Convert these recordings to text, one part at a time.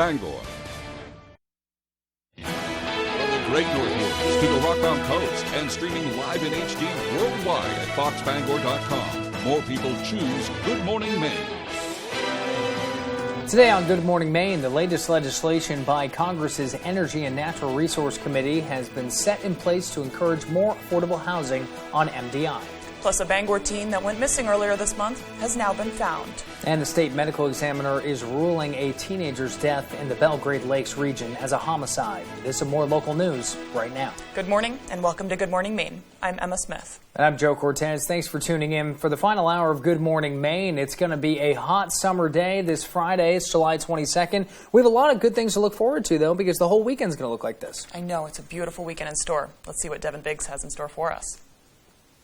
Bangor. From the Great Northwoods to the Rock Mountain Coast and streaming live in HD worldwide at foxbangor.com. More people choose Good Morning Maine. Today on Good Morning Maine, the latest legislation by Congress's Energy and Natural Resource Committee has been set in place to encourage more affordable housing on MDI. Plus, a Bangor teen that went missing earlier this month has now been found. And the state medical examiner is ruling a teenager's death in the Belgrade Lakes region as a homicide. This and more local news right now. Good morning and welcome to Good Morning Maine. I'm Emma Smith. And I'm Joe Cortez. Thanks for tuning in for the final hour of Good Morning Maine. It's going to be a hot summer day this Friday. It's July 22nd. We have a lot of good things to look forward to, though, because the whole weekend's going to look like this. I know. It's a beautiful weekend in store. Let's see what Devin Biggs has in store for us.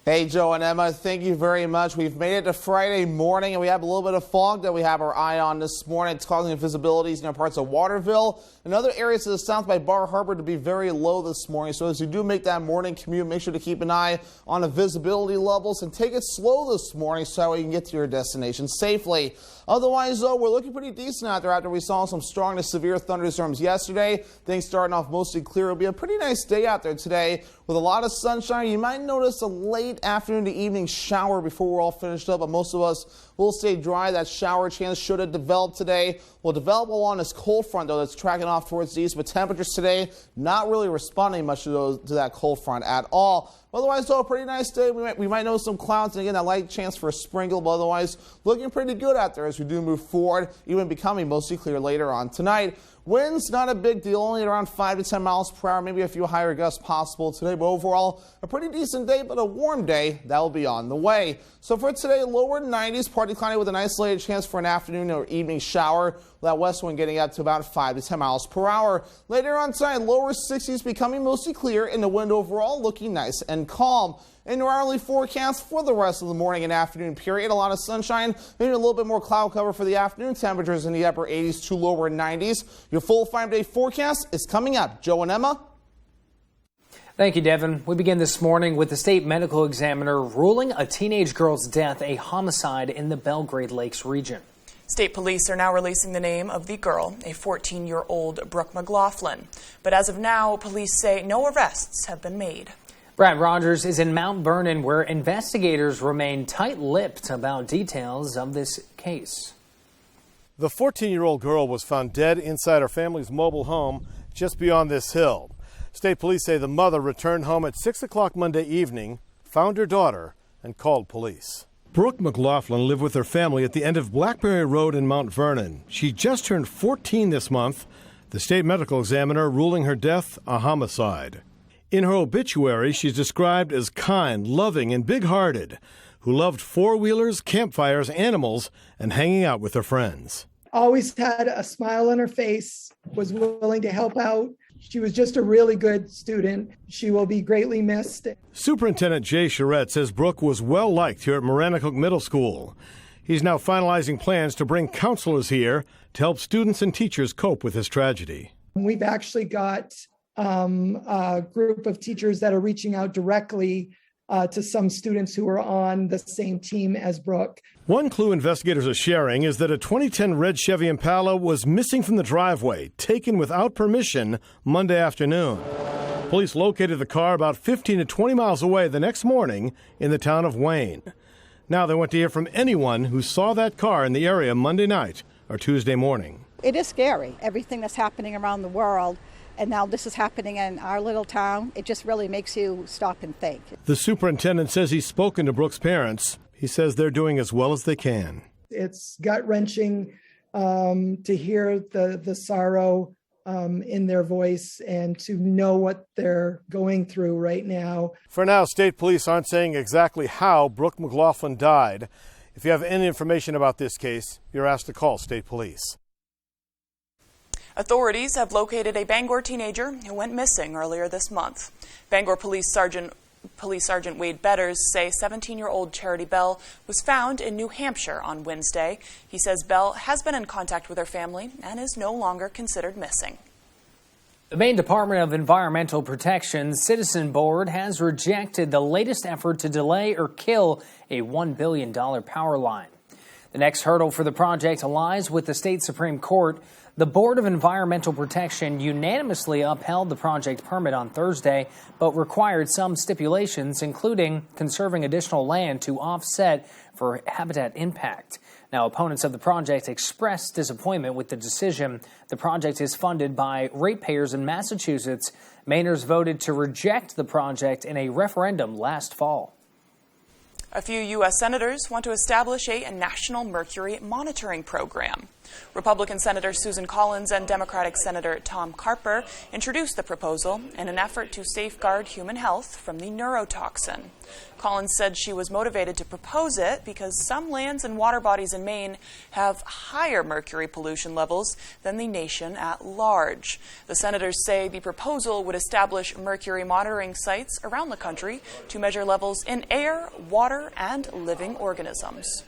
Hey, Joe and Emma, thank you very much. We've made it to Friday morning, and we have a little bit of fog that we have our eye on this morning. It's causing visibilities in parts of Waterville and other areas to the south by Bar Harbor to be very low this morning. So as you do make that morning commute, make sure to keep an eye on the visibility levels and take it slow this morning so you can get to your destination safely. Otherwise, though, we're looking pretty decent out there after we saw some strong to severe thunderstorms yesterday. Things starting off mostly clear. It'll be a pretty nice day out there today with a lot of sunshine. You might notice a late afternoon to evening shower before we're all finished up, but most of us will stay dry. That shower chance should have developed today. Will develop along this cold front, though, that's tracking off towards the east, but temperatures today not really responding much to that cold front at all. Otherwise, though, a pretty nice day. We might notice some clouds, and again, that light chance for a sprinkle, but otherwise looking pretty good out there as we do move forward, even becoming mostly clear later on tonight. Winds, not a big deal, only at around 5 to 10 miles per hour, maybe a few higher gusts possible today, but overall, a pretty decent day, but a warm day that will be on the way. So for today, lower 90s, partly cloudy with an isolated chance for an afternoon or evening shower, with that west wind getting up to about 5 to 10 miles per hour. Later on tonight, lower 60s becoming mostly clear, and the wind overall looking nice and calm. In our early forecast for the rest of the morning and afternoon period, a lot of sunshine, maybe a little bit more cloud cover for the afternoon. Temperatures in the upper 80s to lower 90s. Your full 5-day forecast is coming up. Joe and Emma. Thank you, Devin. We begin this morning with the state medical examiner ruling a teenage girl's death a homicide in the Belgrade Lakes region. State police are now releasing the name of the girl, a 14-year-old Brooke McLaughlin. But as of now, police say no arrests have been made. Brad Rogers is in Mount Vernon, where investigators remain tight-lipped about details of this case. The 14-year-old girl was found dead inside her family's mobile home just beyond this hill. State police say the mother returned home at 6 o'clock Monday evening, found her daughter, and called police. Brooke McLaughlin lived with her family at the end of Blackberry Road in Mount Vernon. She just turned 14 this month. The state medical examiner ruling her death a homicide. In her obituary, she's described as kind, loving, and big-hearted, who loved four-wheelers, campfires, animals, and hanging out with her friends. Always had a smile on her face, was willing to help out. She was just a really good student. She will be greatly missed. Superintendent Jay Charette says Brooke was well-liked here at Maranacook Middle School. He's now finalizing plans to bring counselors here to help students and teachers cope with this tragedy. We've actually got a group of teachers that are reaching out directly to some students who are on the same team as Brooke. One clue investigators are sharing is that a 2010 red Chevy Impala was missing from the driveway, taken without permission Monday afternoon. Police located the car about 15 to 20 miles away the next morning in the town of Wayne. Now they want to hear from anyone who saw that car in the area Monday night or Tuesday morning. It is scary, everything that's happening around the world. And now this is happening in our little town. It just really makes you stop and think. The superintendent says he's spoken to Brooke's parents. He says they're doing as well as they can. It's gut-wrenching to hear the sorrow in their voice and to know what they're going through right now. For now, state police aren't saying exactly how Brooke McLaughlin died. If you have any information about this case, you're asked to call state police. Authorities have located a Bangor teenager who went missing earlier this month. Bangor Police Sergeant Wade Betters say 17-year-old Charity Bell was found in New Hampshire on Wednesday. He says Bell has been in contact with her family and is no longer considered missing. The Maine Department of Environmental Protection's Citizen Board has rejected the latest effort to delay or kill a $1 billion power line. The next hurdle for the project lies with the state Supreme Court. The Board of Environmental Protection unanimously upheld the project permit on Thursday, but required some stipulations, including conserving additional land to offset for habitat impact. Now, opponents of the project expressed disappointment with the decision. The project is funded by ratepayers in Massachusetts. Mainers voted to reject the project in a referendum last fall. A few U.S. senators want to establish a national mercury monitoring program. Republican Senator Susan Collins and Democratic Senator Tom Carper introduced the proposal in an effort to safeguard human health from the neurotoxin. Collins said she was motivated to propose it because some lands and water bodies in Maine have higher mercury pollution levels than the nation at large. The senators say the proposal would establish mercury monitoring sites around the country to measure levels in air, water, and living organisms.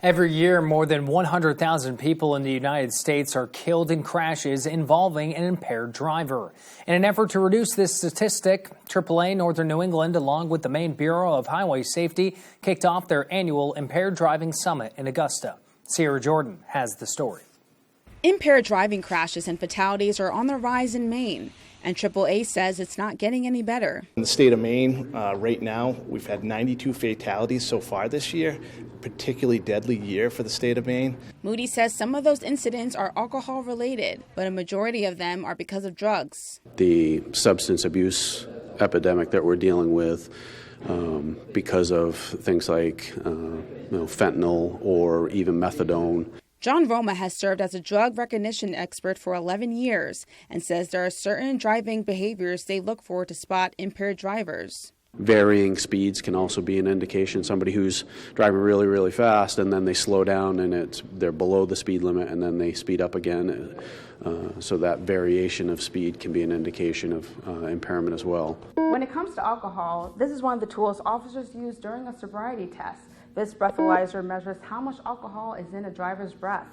Every year, more than 100,000 people in the United States are killed in crashes involving an impaired driver. In an effort to reduce this statistic, AAA Northern New England, along with the Maine Bureau of Highway Safety, kicked off their annual Impaired Driving Summit in Augusta. Sierra Jordan has the story. Impaired driving crashes and fatalities are on the rise in Maine, and AAA says it's not getting any better. In the state of Maine, right now, we've had 92 fatalities so far this year, particularly deadly year for the state of Maine. Moody says some of those incidents are alcohol related, but a majority of them are because of drugs. The substance abuse epidemic that we're dealing with because of things like fentanyl or even methadone. John Roma has served as a drug recognition expert for 11 years and says there are certain driving behaviors they look for to spot impaired drivers. Varying speeds can also be an indication. Somebody who's driving really, really fast and then they slow down and they're below the speed limit and then they speed up again. So that variation of speed can be an indication of impairment as well. When it comes to alcohol, this is one of the tools officers use during a sobriety test. This breathalyzer measures how much alcohol is in a driver's breath.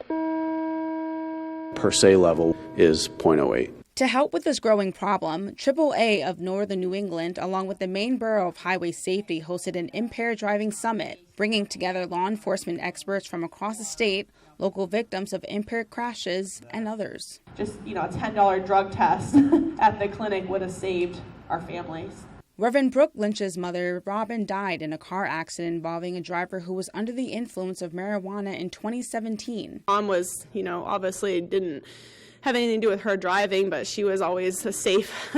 Per se level is 0.08. To help with this growing problem, AAA of Northern New England, along with the Maine Bureau of Highway Safety, hosted an Impaired Driving Summit, bringing together law enforcement experts from across the state, local victims of impaired crashes, and others. Just, a $10 drug test at the clinic would have saved our families. Reverend Brooke Lynch's mother, Robin, died in a car accident involving a driver who was under the influence of marijuana in 2017. Mom was, obviously didn't have anything to do with her driving, but she was always a safe,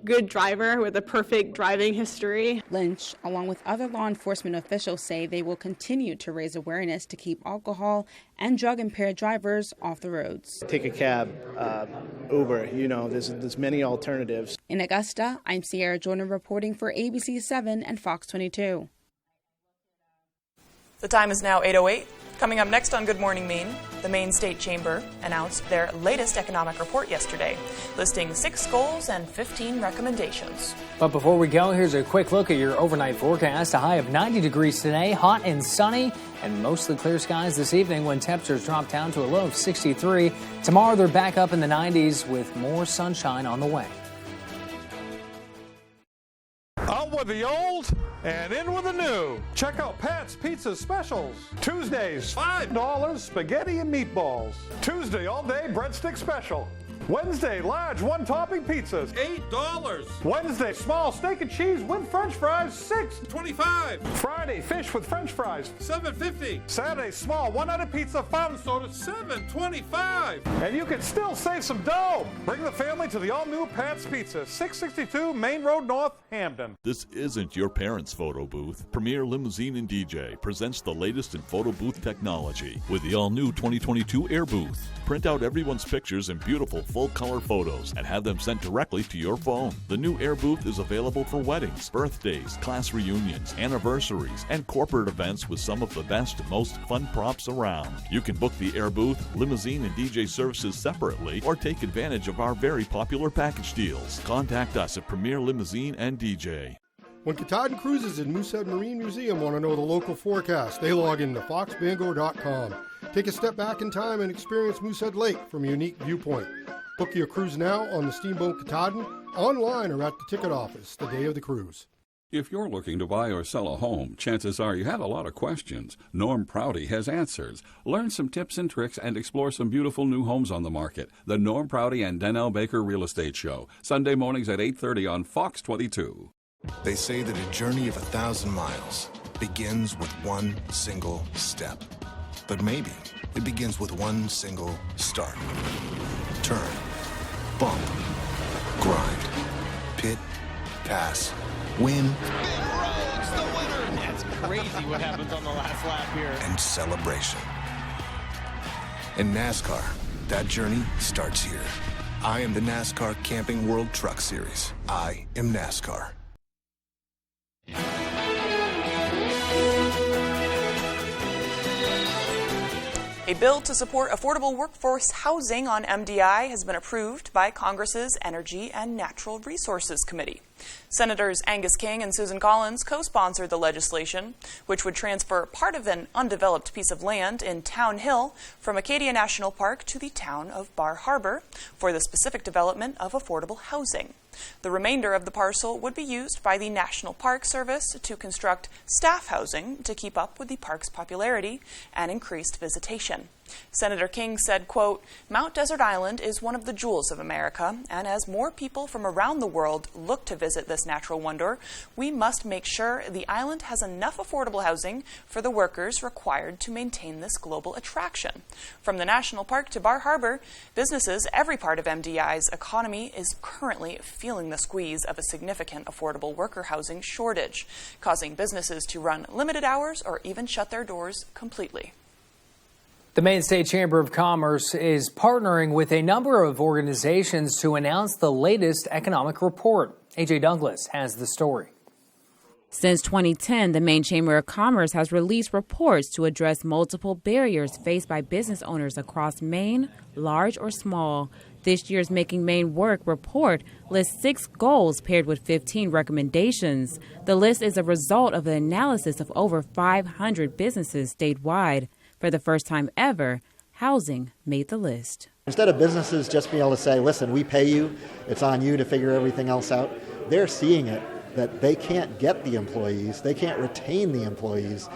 good driver with a perfect driving history. Lynch, along with other law enforcement officials, say they will continue to raise awareness to keep alcohol and drug-impaired drivers off the roads. Take a cab, Uber, there's many alternatives. In Augusta, I'm Sierra Jordan reporting for ABC 7 and Fox 22. The time is now 8:08. Coming up next on Good Morning Maine, the Maine State Chamber announced their latest economic report yesterday, listing 6 goals and 15 recommendations. But before we go, here's a quick look at your overnight forecast. A high of 90 degrees today, hot and sunny, and mostly clear skies this evening when temperatures drop down to a low of 63. Tomorrow they're back up in the 90s with more sunshine on the way. Out with the old and in with the new. Check out Pat's Pizza Specials. Tuesdays, $5 spaghetti and meatballs. Tuesday, all day breadstick special. Wednesday, large one-topping pizzas, $8. Wednesday, small steak and cheese with french fries, $6.25. Friday, fish with french fries, $7.50. Saturday, small one-headed pizza, fountain soda, $7.25. And you can still save some dough. Bring the family to the all-new Pat's Pizza, 662 Main Road North, Hamden. This isn't your parents' photo booth. Premier Limousine and DJ presents the latest in photo booth technology with the all-new 2022 Air Booth. Print out everyone's pictures in beautiful full-color photos and have them sent directly to your phone. The new Air Booth is available for weddings, birthdays, class reunions, anniversaries, and corporate events with some of the best and most fun props around. You can book the Air Booth, limousine, and DJ services separately or take advantage of our very popular package deals. Contact us at Premier Limousine and DJ. When Katahdin Cruises and Moosehead Marine Museum want to know the local forecast, they log into foxbangor.com. Take a step back in time and experience Moosehead Lake from a unique viewpoint. Book your cruise now on the Steamboat Katahdin, online or at the ticket office the day of the cruise. If you're looking to buy or sell a home, chances are you have a lot of questions. Norm Prouty has answers. Learn some tips and tricks and explore some beautiful new homes on the market. The Norm Prouty and Donnell Baker Real Estate Show, Sunday mornings at 8:30 on Fox 22. They say that a journey of 1,000 miles begins with one single step. But maybe it begins with one single start. Turn, bump, grind, pit, pass, win. It's the winner. That's crazy what happens on the last lap here. And celebration. In NASCAR, that journey starts here. I am the NASCAR Camping World Truck Series. I am NASCAR. A bill to support affordable workforce housing on MDI has been approved by Congress's Energy and Natural Resources Committee. Senators Angus King and Susan Collins co-sponsored the legislation, which would transfer part of an undeveloped piece of land in Town Hill from Acadia National Park to the town of Bar Harbor for the specific development of affordable housing. The remainder of the parcel would be used by the National Park Service to construct staff housing to keep up with the park's popularity and increased visitation. Senator King said, quote, "Mount Desert Island is one of the jewels of America, and as more people from around the world look to visit this natural wonder, we must make sure the island has enough affordable housing for the workers required to maintain this global attraction." From the national park to Bar Harbor, businesses every part of MDI's economy is currently feeling the squeeze of a significant affordable worker housing shortage, causing businesses to run limited hours or even shut their doors completely. The Maine State Chamber of Commerce is partnering with a number of organizations to announce the latest economic report. AJ Douglas has the story. Since 2010, the Maine Chamber of Commerce has released reports to address multiple barriers faced by business owners across Maine, large or small. This year's Making Maine Work report lists 6 goals paired with 15 recommendations. The list is a result of an analysis of over 500 businesses statewide. For the first time ever, housing made the list. Instead of businesses just being able to say, listen, we pay you, it's on you to figure everything else out, they're seeing it that they can't get the employees, they can't retain the employees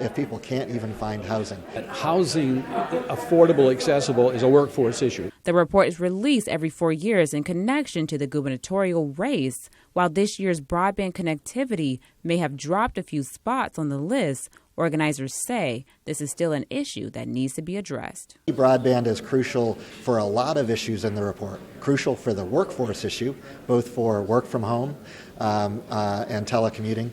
if people can't even find housing. Housing, affordable, accessible, is a workforce issue. The report is released every 4 years in connection to the gubernatorial race. While this year's broadband connectivity may have dropped a few spots on the list, organizers say this is still an issue that needs to be addressed. Broadband is crucial for a lot of issues in the report. Crucial for the workforce issue, both for work from home and telecommuting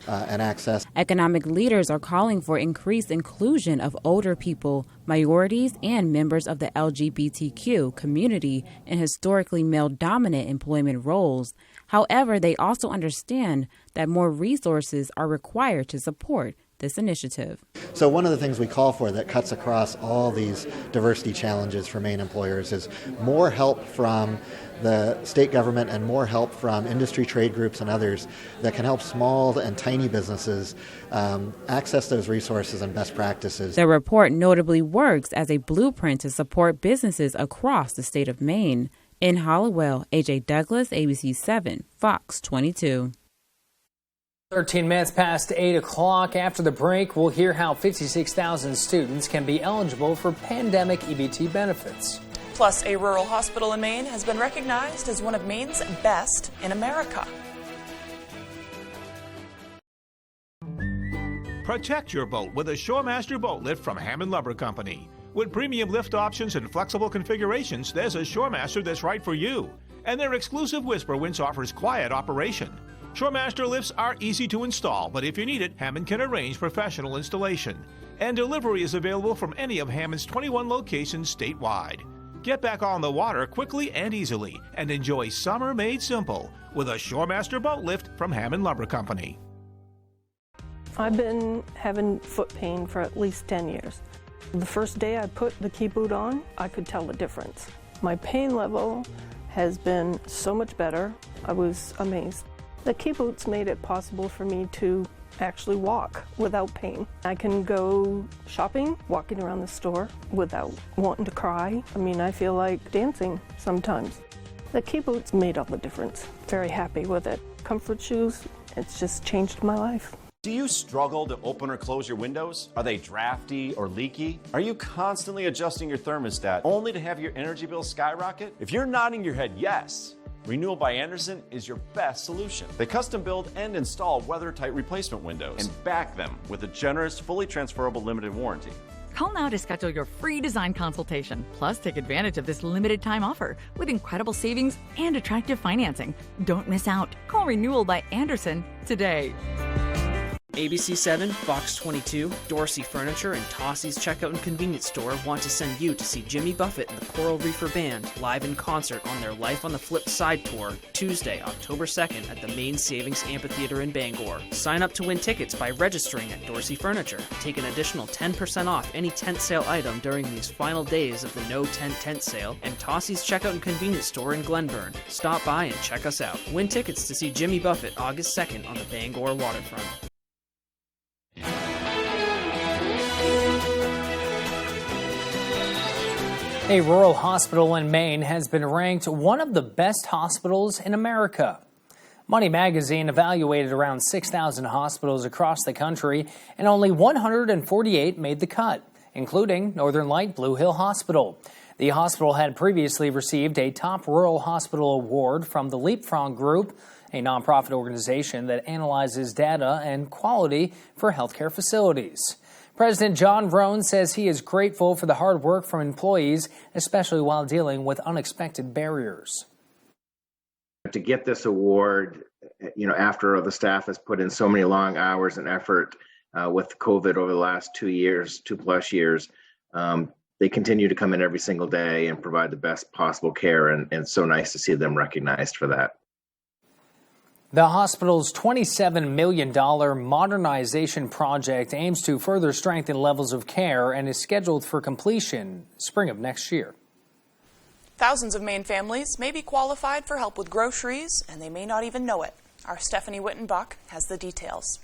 and access. Economic leaders are calling for increased inclusion of older people, minorities, and members of the LGBTQ community in historically male-dominant employment roles. However, they also understand that more resources are required to support this initiative. So one of the things we call for that cuts across all these diversity challenges for Maine employers is more help from the state government and more help from industry trade groups and others that can help small and tiny businesses access those resources and best practices. The report notably works as a blueprint to support businesses across the state of Maine. In Hollowell, AJ Douglas, ABC 7, Fox 22. 13 minutes past 8 o'clock. After the break, we'll hear how 56,000 students can be eligible for pandemic EBT benefits. Plus, a rural hospital in Maine has been recognized as one of Maine's best in America. Protect your boat with a Shoremaster boat lift from Hammond Lumber Company. With premium lift options and flexible configurations, there's a Shoremaster that's right for you. And their exclusive Whisper winch offers quiet operation. Shoremaster lifts are easy to install, but if you need it, Hammond can arrange professional installation. And delivery is available from any of Hammond's 21 locations statewide. Get back on the water quickly and easily and enjoy summer made simple with a Shoremaster boat lift from Hammond Lumber Company. I've been having foot pain for at least 10 years. The first day I put the key boot on, I could tell the difference. My pain level has been so much better. I was amazed. The key boots made it possible for me to actually walk without pain. I can go shopping, walking around the store without wanting to cry. I mean, I feel like dancing sometimes. The key boots made all the difference. Very happy with it. Comfort shoes it's just changed my life. Do you struggle to open or close your windows? Are they drafty or leaky? Are you constantly adjusting your thermostat only to have your energy bill skyrocket? If you're nodding your head yes, Renewal by Andersen is your best solution. They custom build and install weather-tight replacement windows and back them with a generous, fully transferable limited warranty. Call now to schedule your free design consultation. Plus, take advantage of this limited time offer with incredible savings and attractive financing. Don't miss out. Call Renewal by Andersen today. ABC 7, Fox 22, Dorsey Furniture, and Tossie's Checkout and Convenience Store want to send you to see Jimmy Buffett and the Coral Reefer Band live in concert on their Life on the Flip Side tour, Tuesday, October 2nd at the Main Savings Amphitheater in Bangor. Sign up to win tickets by registering at Dorsey Furniture. Take an additional 10% off any tent sale item during these final days of the No Tent sale, and Tossie's Checkout and Convenience Store in Glenburn. Stop by and check us out. Win tickets to see Jimmy Buffett August 2nd on the Bangor waterfront. A rural hospital in Maine has been ranked one of the best hospitals in America. Money Magazine evaluated around 6,000 hospitals across the country, and only 148 made the cut, including Northern Light Blue Hill Hospital. The hospital had previously received a Top Rural Hospital Award from the Leapfrog Group, a nonprofit organization that analyzes data and quality for healthcare facilities. President John Roan says he is grateful for the hard work from employees, especially while dealing with unexpected barriers. To get this award, after the staff has put in so many long hours and effort with COVID over the last 2+ years, they continue to come in every single day and provide the best possible care, and it's so nice to see them recognized for that. The hospital's $27 million modernization project aims to further strengthen levels of care and is scheduled for completion spring of next year. Thousands of Maine families may be qualified for help with groceries, and they may not even know it. Our Stephanie Wittenbach has the details.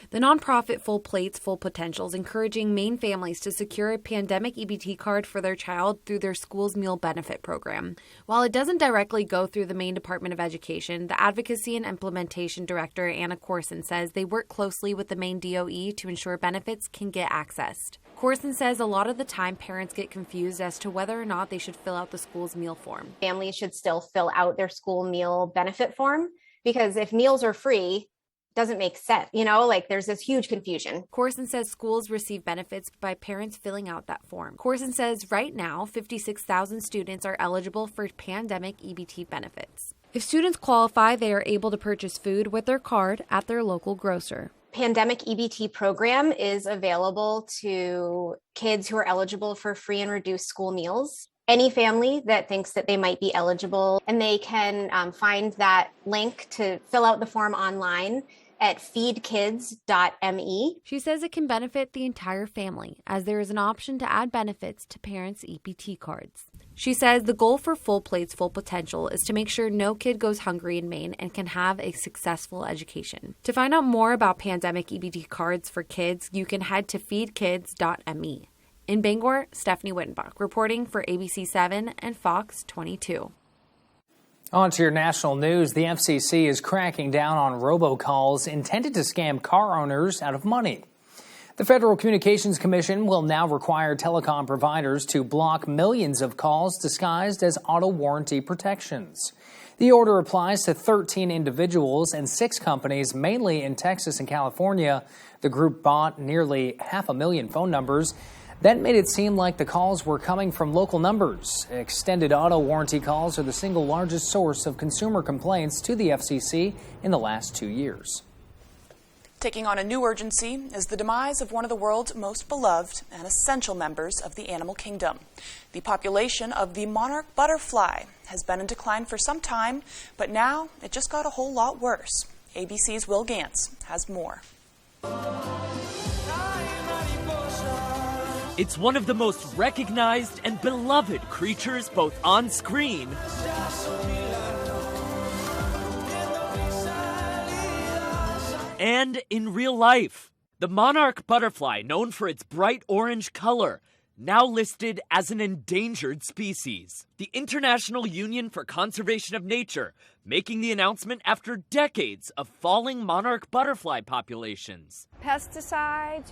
The nonprofit Full Plates, Full Potential is encouraging Maine families to secure a pandemic EBT card for their child through their school's meal benefit program. While it doesn't directly go through the Maine Department of Education, the Advocacy and Implementation Director, Anna Corson, says they work closely with the Maine DOE to ensure benefits can get accessed. Corson says a lot of the time parents get confused as to whether or not they should fill out the school's meal form. Families should still fill out their school meal benefit form, because if meals are free, doesn't make sense. There's this huge confusion. Corson says schools receive benefits by parents filling out that form. Corson says right now, 56,000 students are eligible for pandemic EBT benefits. If students qualify, they are able to purchase food with their card at their local grocer. Pandemic EBT program is available to kids who are eligible for free and reduced school meals. Any family that thinks that they might be eligible, and they can find that link to fill out the form online at feedkids.me. She says it can benefit the entire family, as there is an option to add benefits to parents' EBT cards. She says the goal for Full Plates, Full Potential is to make sure no kid goes hungry in Maine and can have a successful education. To find out more about pandemic EBT cards for kids, you can head to feedkids.me. In Bangor, Stephanie Wittenbach reporting for ABC 7 and Fox 22. On to your national news. The FCC is cracking down on robocalls intended to scam car owners out of money. The Federal Communications Commission will now require telecom providers to block millions of calls disguised as auto warranty protections. The order applies to 13 individuals and 6 companies, mainly in Texas and California. The group bought nearly 500,000 phone numbers. That made it seem like the calls were coming from local numbers. Extended auto warranty calls are the single largest source of consumer complaints to the FCC in the last 2 years. Taking on a new urgency is the demise of one of the world's most beloved and essential members of the animal kingdom. The population of the monarch butterfly has been in decline for some time, but now it just got a whole lot worse. ABC's Will Gantz has more. It's one of the most recognized and beloved creatures both on screen and in real life. The monarch butterfly, known for its bright orange color, now listed as an endangered species. The International Union for Conservation of Nature making the announcement after decades of falling monarch butterfly populations. Pesticides,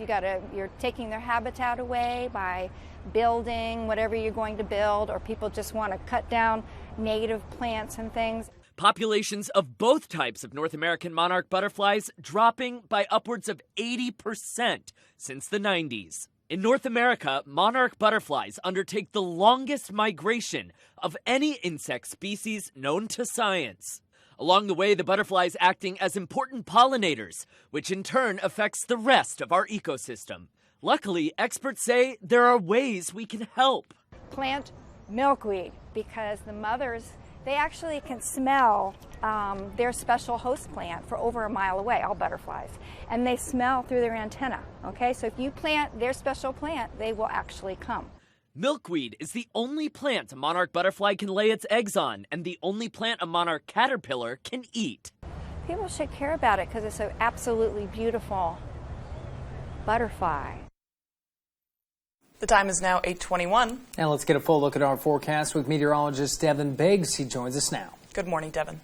you're taking their habitat away by building whatever you're going to build, or people just want to cut down native plants and things. Populations of both types of North American monarch butterflies dropping by upwards of 80% since the 90s. In North America, monarch butterflies undertake the longest migration of any insect species known to science. Along the way, the butterflies acting as important pollinators, which in turn affects the rest of our ecosystem. Luckily, experts say there are ways we can help. Plant milkweed, because the mothers, they actually can smell their special host plant for over a mile away, all butterflies. And they smell through their antenna, okay? So if you plant their special plant, they will actually come. Milkweed is the only plant a monarch butterfly can lay its eggs on, and the only plant a monarch caterpillar can eat. People should care about it because it's an absolutely beautiful butterfly. The time is now 8:21. And let's get a full look at our forecast with meteorologist Devin Biggs. He joins us now. Good morning, Devin.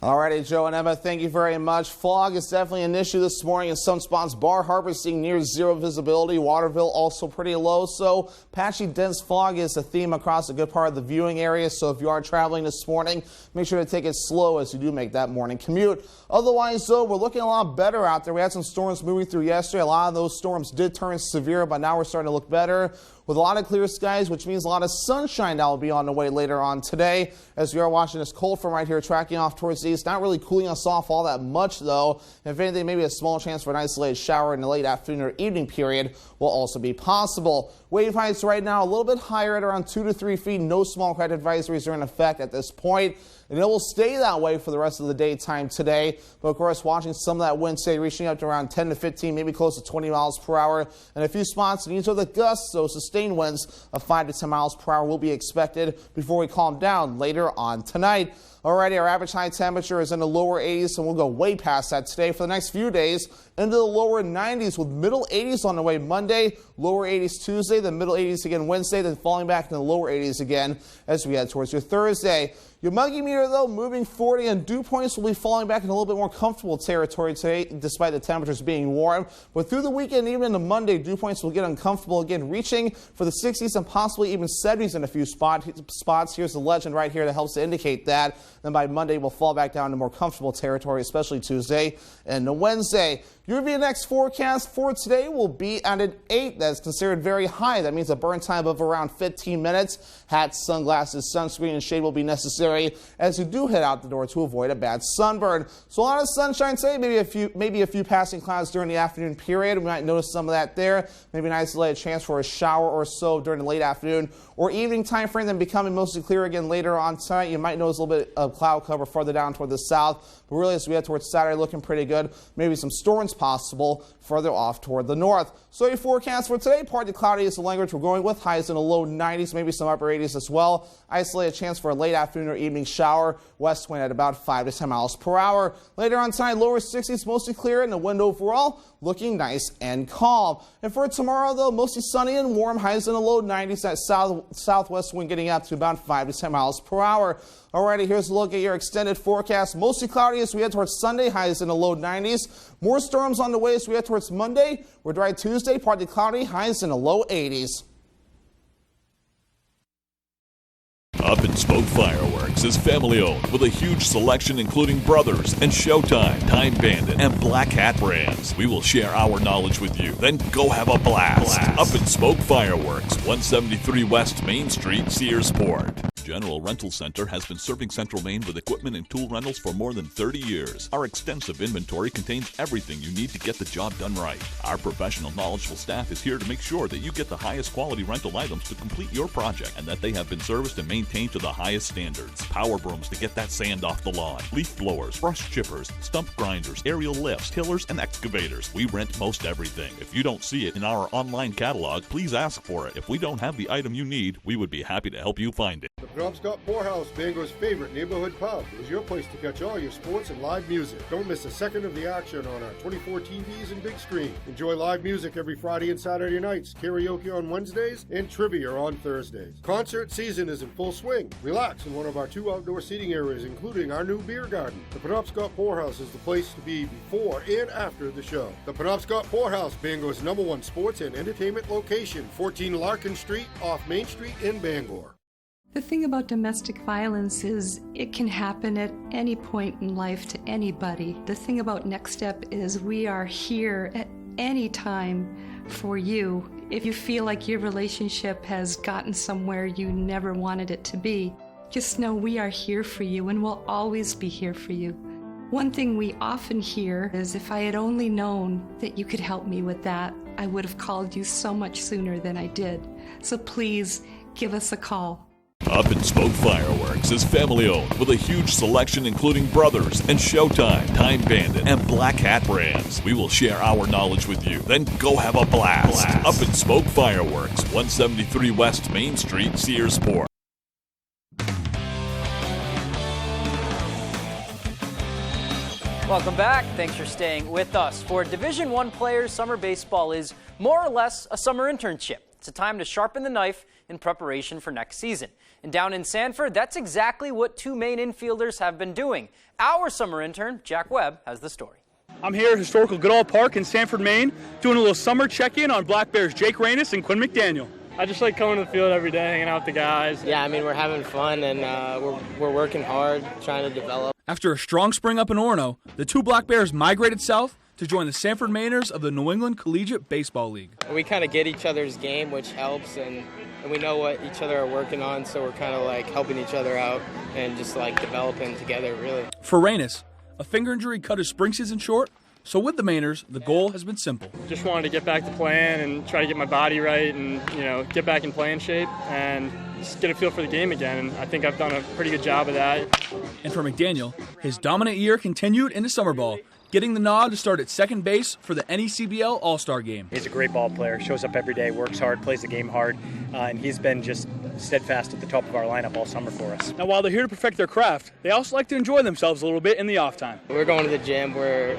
Alrighty, Joe and Emma, thank you very much. Fog is definitely an issue this morning in some spots. Bar Harbor seeing near zero visibility. Waterville also pretty low. So patchy dense fog is a theme across a good part of the viewing area. So if you are traveling this morning, make sure to take it slow as you do make that morning commute. Otherwise, though, we're looking a lot better out there. We had some storms moving through yesterday. A lot of those storms did turn severe, but now we're starting to look better with a lot of clear skies, which means a lot of sunshine that will be on the way later on today. As we are watching this cold front right here tracking off towards the east, not really cooling us off all that much, though. If anything, maybe a small chance for an isolated shower in the late afternoon or evening period will also be possible. Wave heights right now a little bit higher at around 2 to 3 feet. No small craft advisories are in effect at this point, and it will stay that way for the rest of the daytime today. But of course, watching some of that wind today reaching up to around 10 to 15, maybe close to 20 miles per hour. And a few spots, these are the gusts, so sustained winds of 5 to 10 miles per hour will be expected before we calm down later on tonight. Alrighty, our average high temperature is in the lower 80s, and we'll go way past that today for the next few days into the lower 90s with middle 80s on the way Monday, lower 80s Tuesday, then middle 80s again Wednesday, then falling back into the lower 80s again as we head towards your Thursday. Your muggy meter, though, moving 40, and dew points will be falling back in a little bit more comfortable territory today, despite the temperatures being warm. But through the weekend, even into Monday, dew points will get uncomfortable again, reaching for the 60s and possibly even 70s in a few spots. Here's the legend right here that helps to indicate that. Then by Monday, we'll fall back down to more comfortable territory, especially Tuesday and Wednesday. Your VNX forecast for today will be at an 8. That's considered very high. That means a burn time of around 15 minutes. Hats, sunglasses, sunscreen, and shade will be necessary as you do head out the door to avoid a bad sunburn. So a lot of sunshine today, maybe a few passing clouds during the afternoon period. We might notice some of that there. Maybe an isolated chance for a shower or so during the late afternoon or evening time frame, then becoming mostly clear again later on tonight. You might notice a little bit of cloud cover further down toward the south. But really, as we head towards Saturday, looking pretty good. Maybe some storms possible further off toward the north. So your forecast for today, partly cloudy is the language we're going with. Highs in the low 90s, maybe some upper 80s as well. Isolated chance for a late afternoon or evening shower. West wind at about 5 to 10 miles per hour. Later on tonight, lower 60s, mostly clear, and the wind overall looking nice and calm. And for tomorrow, though, mostly sunny and warm. Highs in the low 90s. That southwest wind getting up to about 5 to 10 miles per hour. Alrighty, here's a look at your extended forecast. Mostly cloudy as we head towards Sunday. Highs in the low 90s. More storms on the way as we head towards Monday. We're dry Tuesday, partly cloudy. Highs in the low 80s. Up and Spoke Fireworks is family-owned with a huge selection including Brothers and Showtime, Time Bandit, and Black Hat brands. We will share our knowledge with you, then go have a blast. Up and Spoke Fireworks, 173 West Main Street, Searsport. General Rental Center has been serving Central Maine with equipment and tool rentals for more than 30 years. Our extensive inventory contains everything you need to get the job done right. Our professional, knowledgeable staff is here to make sure that you get the highest quality rental items to complete your project and that they have been serviced and maintained to the highest standards. Power brooms to get that sand off the lawn, leaf blowers, brush chippers, stump grinders, aerial lifts, tillers, and excavators. We rent most everything. If you don't see it in our online catalog, please ask for it. If we don't have the item you need, we would be happy to help you find it. Penobscot Poorhouse, Bangor's favorite neighborhood pub, is your place to catch all your sports and live music. Don't miss a second of the action on our 24 TVs and big screen. Enjoy live music every Friday and Saturday nights, karaoke on Wednesdays, and trivia on Thursdays. Concert season is in full swing. Relax in one of our 2 outdoor seating areas, including our new beer garden. The Penobscot Poorhouse is the place to be before and after the show. The Penobscot Poorhouse, Bangor's #1 sports and entertainment location, 14 Larkin Street, off Main Street in Bangor. The thing about domestic violence is it can happen at any point in life to anybody. The thing about Next Step is we are here at any time for you. If you feel like your relationship has gotten somewhere you never wanted it to be, just know we are here for you and we'll always be here for you. One thing we often hear is, if I had only known that you could help me with that, I would have called you so much sooner than I did. So please give us a call. Up in Smoke Fireworks is family-owned with a huge selection including Brothers and Showtime, Time Bandit, and Black Hat brands. We will share our knowledge with you, then go have a blast. Up in Smoke Fireworks, 173 West Main Street, Searsport. Welcome back. Thanks for staying with us. For Division I players, summer baseball is more or less a summer internship. It's a time to sharpen the knife in preparation for next season. And down in Sanford, that's exactly what 2 Maine infielders have been doing. Our summer intern, Jack Webb, has the story. I'm here at historical Goodall Park in Sanford, Maine, doing a little summer check-in on Black Bears Jake Rainis and Quinn McDaniel. I just like coming to the field every day, hanging out with the guys. Yeah, I mean, we're having fun and we're working hard, trying to develop. After a strong spring up in Orono, the 2 Black Bears migrated south to join the Sanford Mainers of the New England Collegiate Baseball League. We kind of get each other's game, which helps, and we know what each other are working on, so we're kind of like helping each other out and just like developing together, really. For Rainis, a finger injury cut his spring season short, so with the Mainers, the goal has been simple. Just wanted to get back to playing and try to get my body right and, get back in playing shape and just get a feel for the game again, and I think I've done a pretty good job of that. And for McDaniel, his dominant year continued into summer ball, getting the nod to start at second base for the NECBL All-Star Game. He's a great ball player, shows up every day, works hard, plays the game hard, and he's been just steadfast at the top of our lineup all summer for us. Now, while they're here to perfect their craft, they also like to enjoy themselves a little bit in the off time. We're going to the gym, we're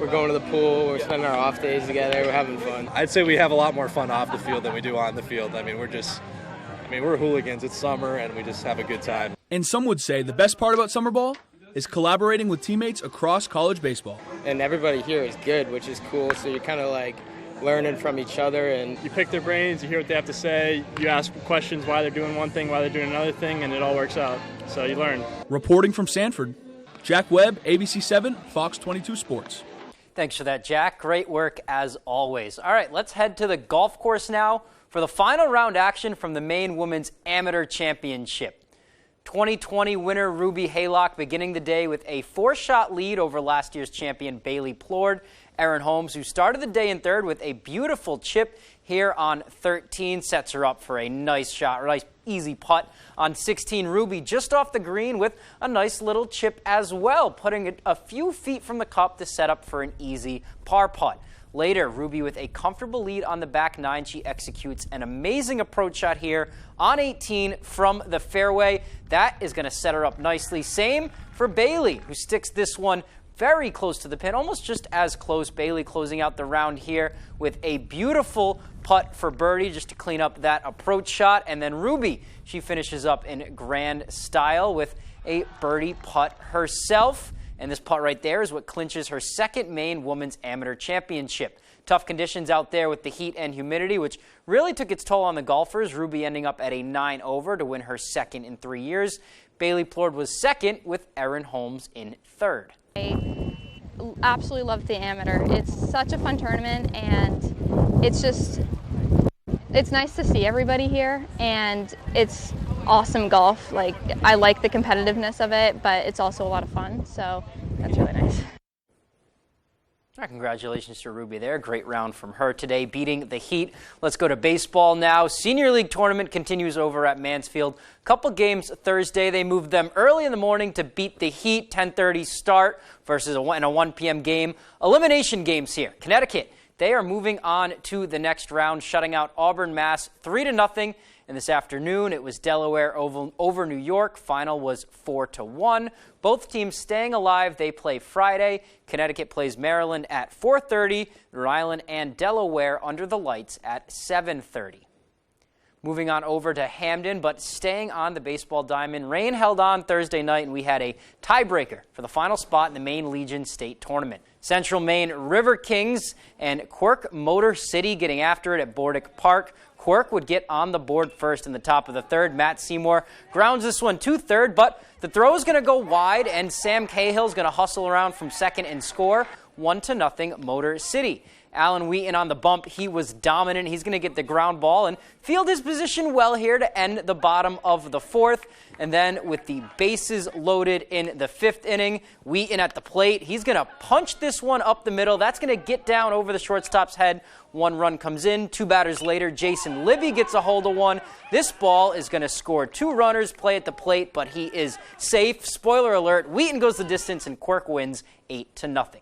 going to the pool, we're spending our off days together, we're having fun. I'd say we have a lot more fun off the field than we do on the field. I mean, we're hooligans. It's summer, and we just have a good time. And some would say the best part about summer ball is collaborating with teammates across college baseball. And everybody here is good, which is cool, so you're kind of like learning from each other. And you pick their brains, you hear what they have to say, you ask questions why they're doing one thing, why they're doing another thing, and it all works out. So you learn. Reporting from Sanford, Jack Webb, ABC 7, Fox 22 Sports. Thanks for that, Jack. Great work as always. All right, let's head to the golf course now for the final round action from the Maine Women's Amateur Championship. 2020 winner Ruby Haylock beginning the day with a 4-shot lead over last year's champion Bailey Plord. Erin Holmes, who started the day in third with a beautiful chip here on 13, sets her up for a nice shot, nice easy putt on 16. Ruby just off the green with a nice little chip as well, putting it a few feet from the cup to set up for an easy par putt. Later, Ruby with a comfortable lead on the back nine. She executes an amazing approach shot here on 18 from the fairway. That is going to set her up nicely. Same for Bailey, who sticks this one very close to the pin, almost just as close. Bailey closing out the round here with a beautiful putt for birdie just to clean up that approach shot. And then Ruby, she finishes up in grand style with a birdie putt herself. And this putt right there is what clinches her second Maine Women's Amateur Championship. Tough conditions out there with the heat and humidity, which really took its toll on the golfers. Ruby ending up at a 9 over to win her second in 3 years. Bailey Plord was second, with Erin Holmes in third. I absolutely love the amateur. It's such a fun tournament, and it's nice to see everybody here, and it's awesome golf. Like, I like the competitiveness of it, but it's also a lot of fun, so that's really nice. Congratulations to Ruby there. Great round from her today, beating the heat. Let's go to baseball now. Senior League tournament continues over at Mansfield. Couple games Thursday. They moved them early in the morning to beat the Heat. 10:30 start versus a 1 p.m. game. Elimination games here. Connecticut, they are moving on to the next round, shutting out Auburn, Mass 3-0 And this afternoon, it was Delaware over New York. Final was 4-1. Both teams staying alive. They play Friday. Connecticut plays Maryland at 4:30. Rhode Island and Delaware under the lights at 7:30. Moving on over to Hamden, but staying on the baseball diamond, rain held on Thursday night, and we had a tiebreaker for the final spot in the Maine Legion State Tournament. Central Maine River Kings and Quirk Motor City getting after it at Bordick Park. Quirk would get on the board first in the top of the third. Matt Seymour grounds this one to third, but the throw is going to go wide, and Sam Cahill is going to hustle around from second and score 1-0 Motor City. Alan Wheaton on the bump. He was dominant. He's going to get the ground ball and field his position well here to end the bottom of the fourth. And then with the bases loaded in the fifth inning, Wheaton at the plate. He's going to punch this one up the middle. That's going to get down over the shortstop's head. One run comes in. Two batters later, Jason Libby gets a hold of one. This ball is going to score two runners, play at the plate, but he is safe. Spoiler alert, Wheaton goes the distance and Quirk wins 8-0.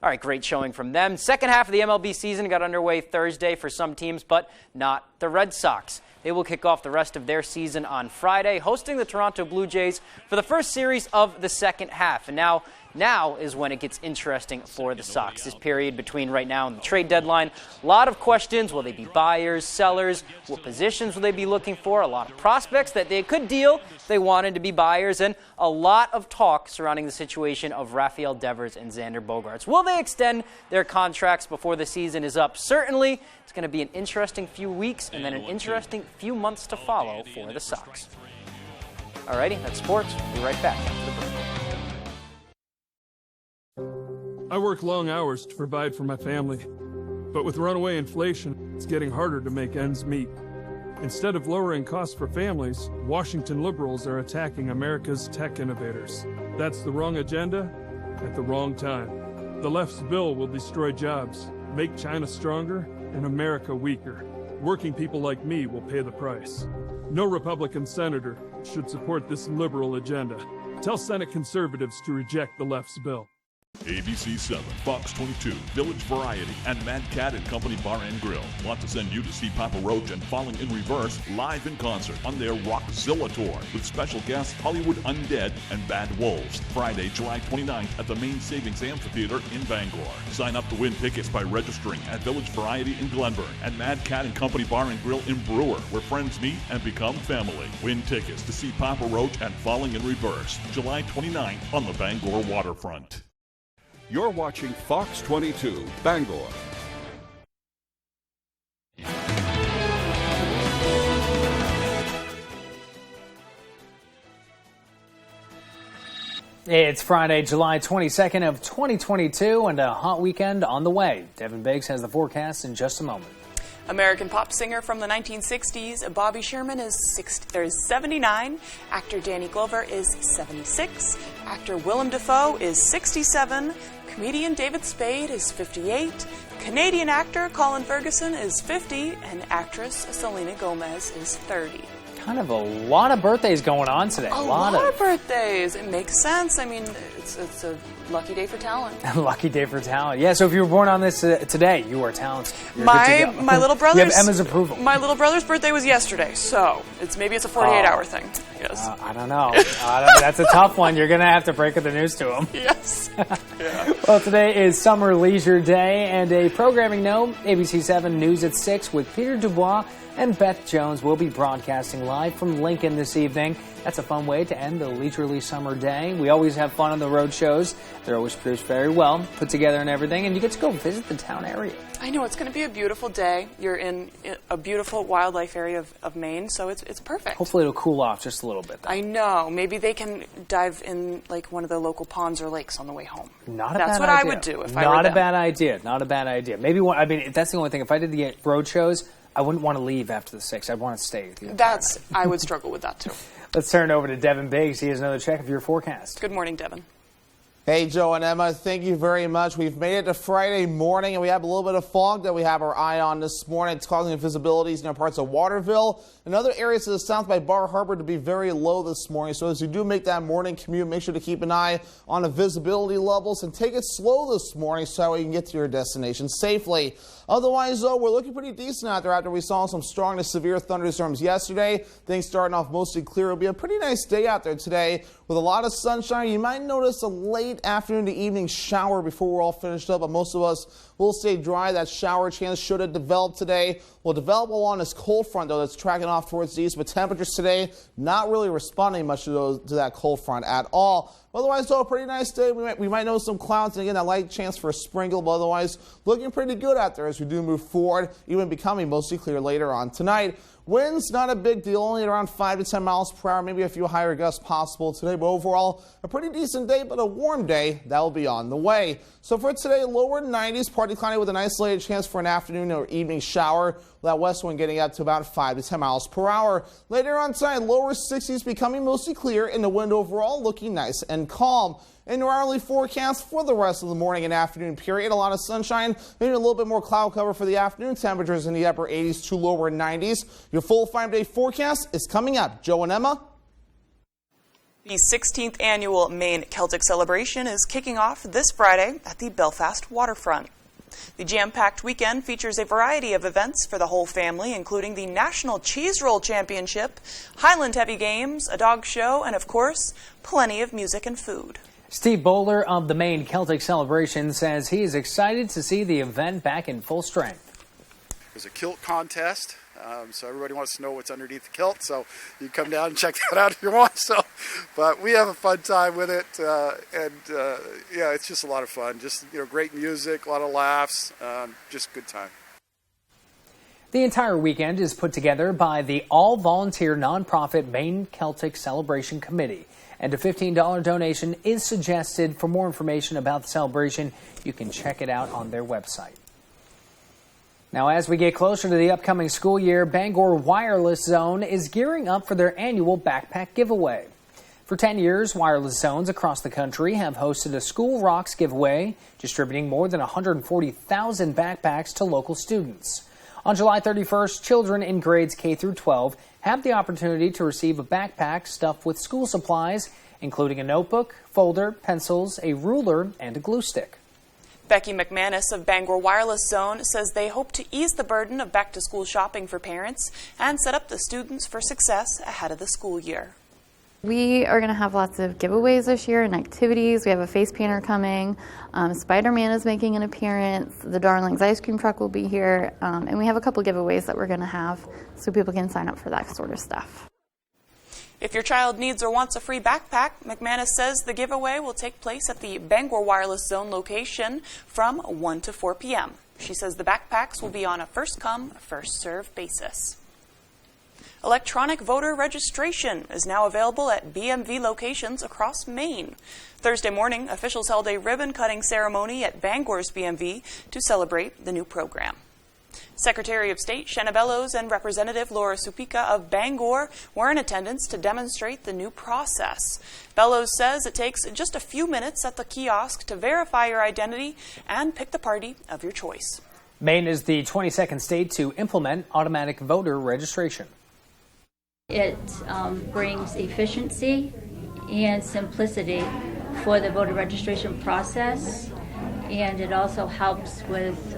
All right, great showing from them. Second half of the MLB season got underway Thursday for some teams, but not the Red Sox. They will kick off the rest of their season on Friday, hosting the Toronto Blue Jays for the first series of the second half. And now is when it gets interesting for the Sox. This period between right now and the trade deadline, a lot of questions. Will they be buyers, sellers? What positions will they be looking for? A lot of prospects that they could deal if they wanted to be buyers, and a lot of talk surrounding the situation of Rafael Devers and Xander Bogaerts. Will they extend their contracts before the season is up? Certainly, it's going to be an interesting few weeks and then an interesting few months to follow for the Sox. Alrighty, that's sports. We'll be right back after the break. I work long hours to provide for my family, but with runaway inflation, it's getting harder to make ends meet. Instead of lowering costs for families, Washington liberals are attacking America's tech innovators. That's the wrong agenda at the wrong time. The left's bill will destroy jobs, make China stronger, and America weaker. Working people like me will pay the price. No Republican senator should support this liberal agenda. Tell Senate conservatives to reject the left's bill. ABC 7, Fox 22, Village Variety, and Mad Cat and Company Bar and Grill want to send you to see Papa Roach and Falling in Reverse live in concert on their Rockzilla tour with special guests Hollywood Undead and Bad Wolves, Friday, July 29th at the Main Savings Amphitheater in Bangor. Sign up to win tickets by registering at Village Variety in Glenburn and Mad Cat and Company Bar and Grill in Brewer, where friends meet and become family. Win tickets to see Papa Roach and Falling in Reverse, July 29th on the Bangor waterfront. You're watching Fox 22, Bangor. It's Friday, July 22nd of 2022, and a hot weekend on the way. Devin Biggs has the forecast in just a moment. American pop singer from the 1960s, Bobby Sherman is 79. Actor Danny Glover is 76. Actor Willem Dafoe is 67. Comedian David Spade is 58. Canadian actor Colin Ferguson is 50. And actress Selena Gomez is 30. Kind of a lot of birthdays going on today. A lot of birthdays. It makes sense. I mean, it's a lucky day for talent. Lucky day for talent. Yeah, so if you were born on this today, you are talented. My little brother's... You have Emma's approval. My little brother's birthday was yesterday, so maybe it's a 48-hour thing. Yes. I don't know. That's a tough one. You're going to have to break the news to him. Yes. Yeah. Well, today is Summer Leisure Day, and a programming note, ABC 7 News at 6 with Peter Dubois and Beth Jones will be broadcasting live from Lincoln this evening. That's a fun way to end the leisurely summer day. We always have fun on the road shows. They're always produced very well, put together and everything, and you get to go visit the town area. I know, it's going to be a beautiful day. You're in a beautiful wildlife area of Maine, so it's perfect. Hopefully it'll cool off just a little bit, though. I know. Maybe they can dive in like one of the local ponds or lakes on the way home. That's what I would do if I were them. Not a bad idea. Not a bad idea. Maybe one, I mean, that's the only thing. If I did the road shows, I wouldn't want to leave after the 6th. I'd want to stay with you. I would struggle with that, too. Let's turn over to Devin Biggs. He has another check of your forecast. Good morning, Devin. Hey, Joe and Emma, thank you very much. We've made it to Friday morning, and we have a little bit of fog that we have our eye on this morning. It's causing visibilities in parts of Waterville and other areas to the south by Bar Harbor to be very low this morning. So as you do make that morning commute, make sure to keep an eye on the visibility levels and take it slow this morning so you can get to your destination safely. Otherwise, though, we're looking pretty decent out there after we saw some strong to severe thunderstorms yesterday. Things starting off mostly clear. It'll be a pretty nice day out there today with a lot of sunshine. You might notice a late afternoon to evening shower before we're all finished up, but most of us will stay dry. That shower chance should have developed today. Will develop along this cold front, though, that's tracking off towards the east, but temperatures today not really responding much to that cold front at all. Otherwise, though, a pretty nice day. We might notice some clouds, and again, that light chance for a sprinkle, but otherwise looking pretty good out there as we do move forward, even becoming mostly clear later on tonight. Winds, not a big deal, only at around 5 to 10 miles per hour, maybe a few higher gusts possible today, but overall, a pretty decent day, but a warm day that will be on the way. So for today, lower 90s, partly cloudy with an isolated chance for an afternoon or evening shower. That west wind getting up to about 5 to 10 miles per hour. Later on tonight, lower 60s becoming mostly clear, and the wind overall looking nice and calm. In our early forecast for the rest of the morning and afternoon period, a lot of sunshine, maybe a little bit more cloud cover for the afternoon. Temperatures in the upper 80s to lower 90s. Your full 5-day forecast is coming up. Joe and Emma. The 16th annual Maine Celtic Celebration is kicking off this Friday at the Belfast waterfront. The jam-packed weekend features a variety of events for the whole family, including the National Cheese Roll Championship, Highland Heavy Games, a dog show, and of course, plenty of music and food. Steve Bowler of the Maine Celtic Celebration says he is excited to see the event back in full strength. There's a kilt contest, so everybody wants to know what's underneath the kilt, so you come down and check that out if you want. But we have a fun time with it, yeah, it's just a lot of fun. Just, great music, a lot of laughs, just a good time. The entire weekend is put together by the all-volunteer nonprofit Maine Celtic Celebration Committee. And a $15 donation is suggested. For more information about the celebration, you can check it out on their website. Now, as we get closer to the upcoming school year, Bangor Wireless Zone is gearing up for their annual backpack giveaway. For 10 years, wireless zones across the country have hosted a School Rocks giveaway, distributing more than 140,000 backpacks to local students. On July 31st, children in grades K through 12 have the opportunity to receive a backpack stuffed with school supplies, including a notebook, folder, pencils, a ruler, and a glue stick. Becky McManus of Bangor Wireless Zone says they hope to ease the burden of back-to-school shopping for parents and set up the students for success ahead of the school year. We are going to have lots of giveaways this year and activities. We have a face painter coming. Spider-Man is making an appearance. The Darlings ice cream truck will be here. And we have a couple giveaways that we're going to have so people can sign up for that sort of stuff. If your child needs or wants a free backpack, McManus says the giveaway will take place at the Bangor Wireless Zone location from 1 to 4 p.m. She says the backpacks will be on a first-come, first-served basis. Electronic voter registration is now available at BMV locations across Maine. Thursday morning, officials held a ribbon-cutting ceremony at Bangor's BMV to celebrate the new program. Secretary of State Shenna Bellows and Representative Laura Supika of Bangor were in attendance to demonstrate the new process. Bellows says it takes just a few minutes at the kiosk to verify your identity and pick the party of your choice. Maine is the 22nd state to implement automatic voter registration. It brings efficiency and simplicity for the voter registration process, and it also helps with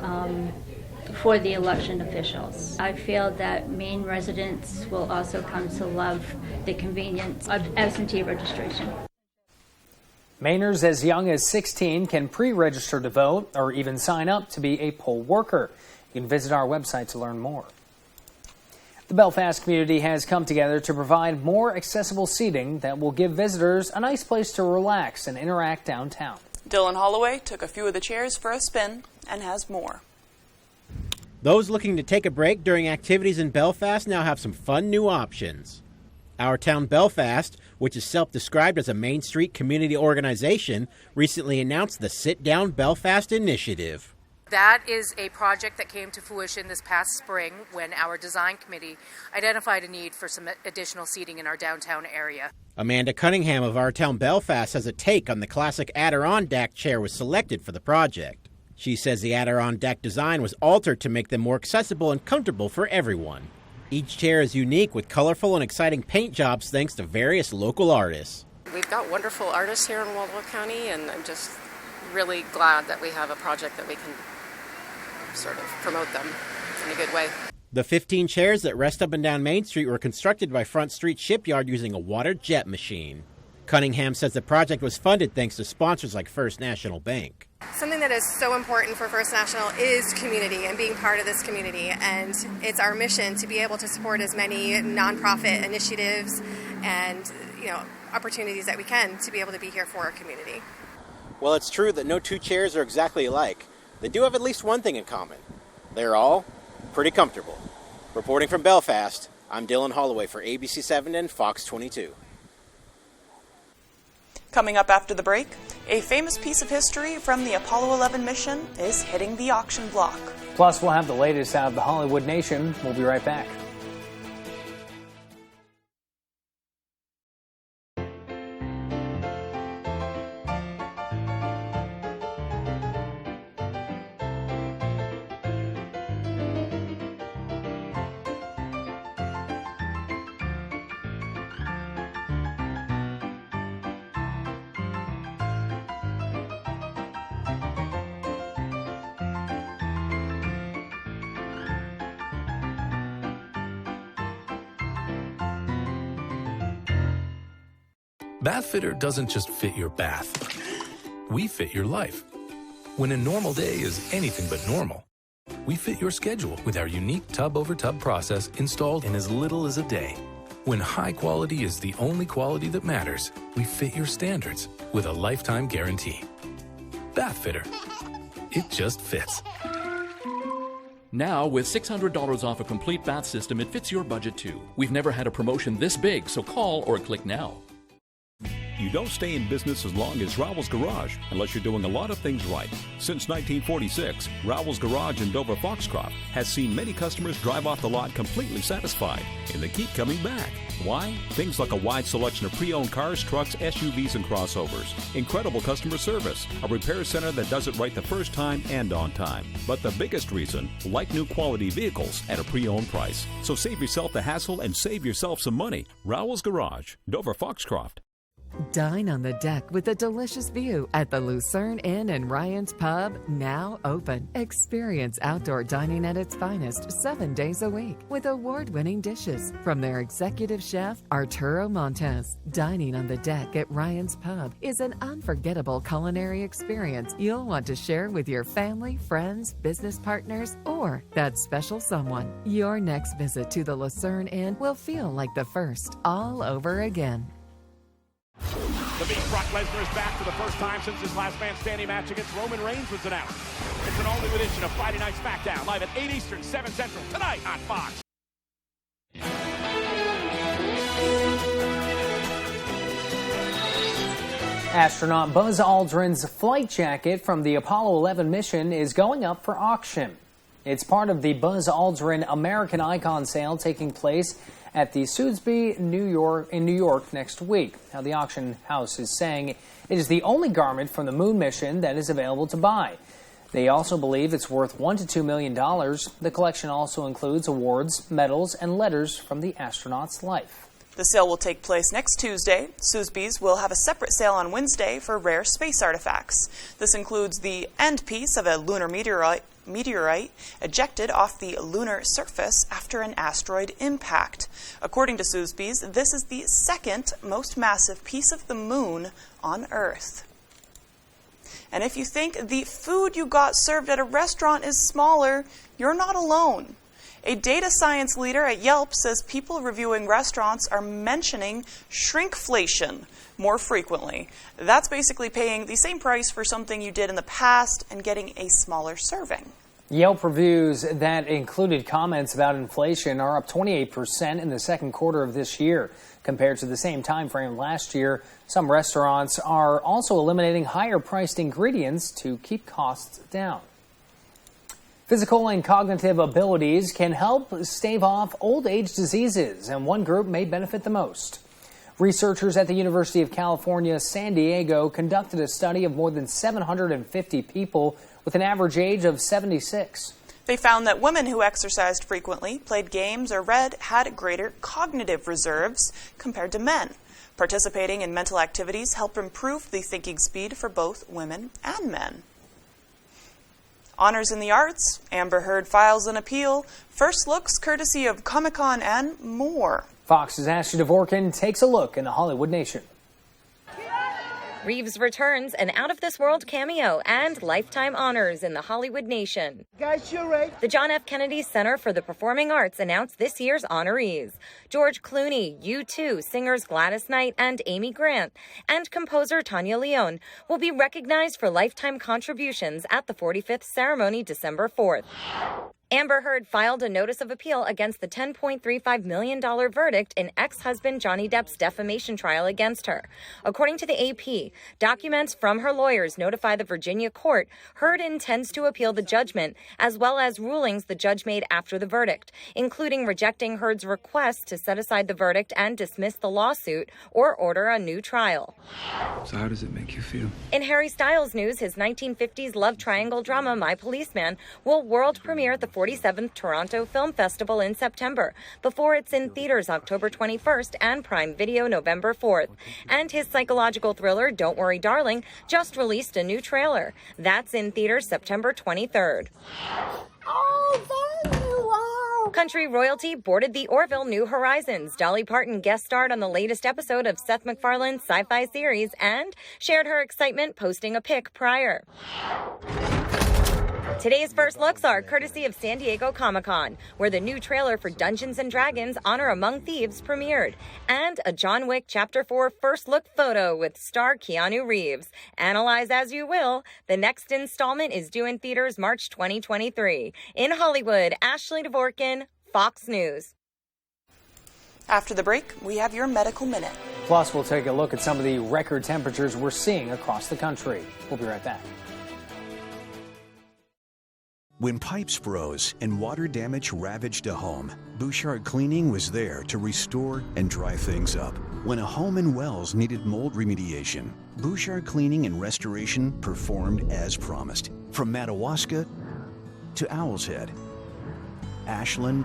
for the election officials. I feel that Maine residents will also come to love the convenience of absentee registration. Mainers as young as 16 can pre-register to vote or even sign up to be a poll worker. You can visit our website to learn more. The Belfast community has come together to provide more accessible seating that will give visitors a nice place to relax and interact downtown. Dylan Holloway took a few of the chairs for a spin and has more. Those looking to take a break during activities in Belfast now have some fun new options. Our town Belfast, which is self-described as a Main Street community organization, recently announced the Sit Down Belfast initiative. That is a project that came to fruition this past spring when our design committee identified a need for some additional seating in our downtown area. Amanda Cunningham of Our Town Belfast has a take on the classic Adirondack chair was selected for the project. She says the Adirondack design was altered to make them more accessible and comfortable for everyone. Each chair is unique with colorful and exciting paint jobs thanks to various local artists. We've got wonderful artists here in Waldwick County, and I'm just really glad that we have a project that we can sort of promote them in a good way. The 15 chairs that rest up and down Main Street were constructed by Front Street Shipyard using a water jet machine. Cunningham says the project was funded thanks to sponsors like First National Bank. Something that is so important for First National is community and being part of this community. And it's our mission to be able to support as many nonprofit initiatives and, opportunities that we can to be able to be here for our community. Well, it's true that no two chairs are exactly alike. They do have at least one thing in common. They're all pretty comfortable. Reporting from Belfast, I'm Dylan Holloway for ABC7 and Fox 22. Coming up after the break, a famous piece of history from the Apollo 11 mission is hitting the auction block. Plus, we'll have the latest out of the Hollywood Nation. We'll be right back. Bathfitter doesn't just fit your bath. We fit your life. When a normal day is anything but normal, we fit your schedule with our unique tub-over-tub process installed in as little as a day. When high quality is the only quality that matters, we fit your standards with a lifetime guarantee. Bathfitter. It just fits. Now, with $600 off a complete bath system, it fits your budget too. We've never had a promotion this big, so call or click now. You don't stay in business as long as Rowell's Garage unless you're doing a lot of things right. Since 1946, Rowell's Garage in Dover Foxcroft has seen many customers drive off the lot completely satisfied, and they keep coming back. Why? Things like a wide selection of pre-owned cars, trucks, SUVs, and crossovers. Incredible customer service. A repair center that does it right the first time and on time. But the biggest reason, like new quality vehicles at a pre-owned price. So save yourself the hassle and save yourself some money. Rowell's Garage, Dover Foxcroft. Dine on the deck with a delicious view at the Lucerne Inn and Ryan's Pub, now open. Experience outdoor dining at its finest 7 days a week with award-winning dishes from their executive chef, Arturo Montes. Dining on the deck at Ryan's Pub is an unforgettable culinary experience you'll want to share with your family, friends, business partners, or that special someone. Your next visit to the Lucerne Inn will feel like the first all over again. The beat Brock Lesnar is back for the first time since his last man standing match against Roman Reigns was announced. It's an all-new edition of Friday Night SmackDown, live at 8 Eastern, 7 Central, tonight on Fox. Astronaut Buzz Aldrin's flight jacket from the Apollo 11 mission is going up for auction. It's part of the Buzz Aldrin American Icon sale taking place at the Sotheby's in New York next week. Now, the auction house is saying it is the only garment from the moon mission that is available to buy. They also believe it's worth $1 to $2 million. The collection also includes awards, medals, and letters from the astronaut's life. The sale will take place next Tuesday. Sotheby's will have a separate sale on Wednesday for rare space artifacts. This includes the end piece of a lunar meteorite ejected off the lunar surface after an asteroid impact. According to Sotheby's, this is the second most massive piece of the moon on Earth. And if you think the food you got served at a restaurant is smaller, you're not alone. A data science leader at Yelp says people reviewing restaurants are mentioning shrinkflation more frequently. That's basically paying the same price for something you did in the past and getting a smaller serving. Yelp reviews that included comments about inflation are up 28% in the second quarter of this year compared to the same time frame last year. Some restaurants are also eliminating higher priced ingredients to keep costs down. Physical and cognitive abilities can help stave off old age diseases, and one group may benefit the most. Researchers at the University of California, San Diego conducted a study of more than 750 people with an average age of 76. They found that women who exercised frequently, played games, or read had greater cognitive reserves compared to men. Participating in mental activities help improve the thinking speed for both women and men. Honors in the arts, Amber Heard files an appeal, first looks courtesy of Comic-Con, and more. Fox's Ashley Dvorkin takes a look in the Hollywood Nation. Reeves returns an out-of-this-world cameo and lifetime honors in the Hollywood Nation. Guys, you're right. The John F. Kennedy Center for the Performing Arts announced this year's honorees. George Clooney, U2 singers Gladys Knight and Amy Grant, and composer Tanya Leone will be recognized for lifetime contributions at the 45th ceremony December 4th. Amber Heard filed a notice of appeal against the $10.35 million verdict in ex-husband Johnny Depp's defamation trial against her. According to the AP, documents from her lawyers notify the Virginia court Heard intends to appeal the judgment, as well as rulings the judge made after the verdict, including rejecting Heard's request to set aside the verdict and dismiss the lawsuit or order a new trial. So how does it make you feel? In Harry Styles news, his 1950s love triangle drama My Policeman will world premiere at the 47th Toronto Film Festival in September, before it's in theaters October 21st and Prime Video November 4th. And his psychological thriller Don't Worry Darling just released a new trailer. That's in theaters September 23rd. Oh, there you are. Country royalty boarded the Orville New Horizons. Dolly Parton guest starred on the latest episode of Seth MacFarlane's sci-fi series and shared her excitement posting a pic prior. Today's first looks are courtesy of San Diego Comic-Con, where the new trailer for Dungeons & Dragons Honor Among Thieves premiered, and a John Wick Chapter 4 first look photo with star Keanu Reeves. Analyze as you will, the next installment is due in theaters March 2023. In Hollywood, Ashley Dvorkin, Fox News. After the break, we have your Medical Minute. Plus, we'll take a look at some of the record temperatures we're seeing across the country. We'll be right back. When pipes froze and water damage ravaged a home, Bouchard Cleaning was there to restore and dry things up. When a home in Wells needed mold remediation, Bouchard Cleaning and Restoration performed as promised. From Madawaska to Owl's Head, Ashland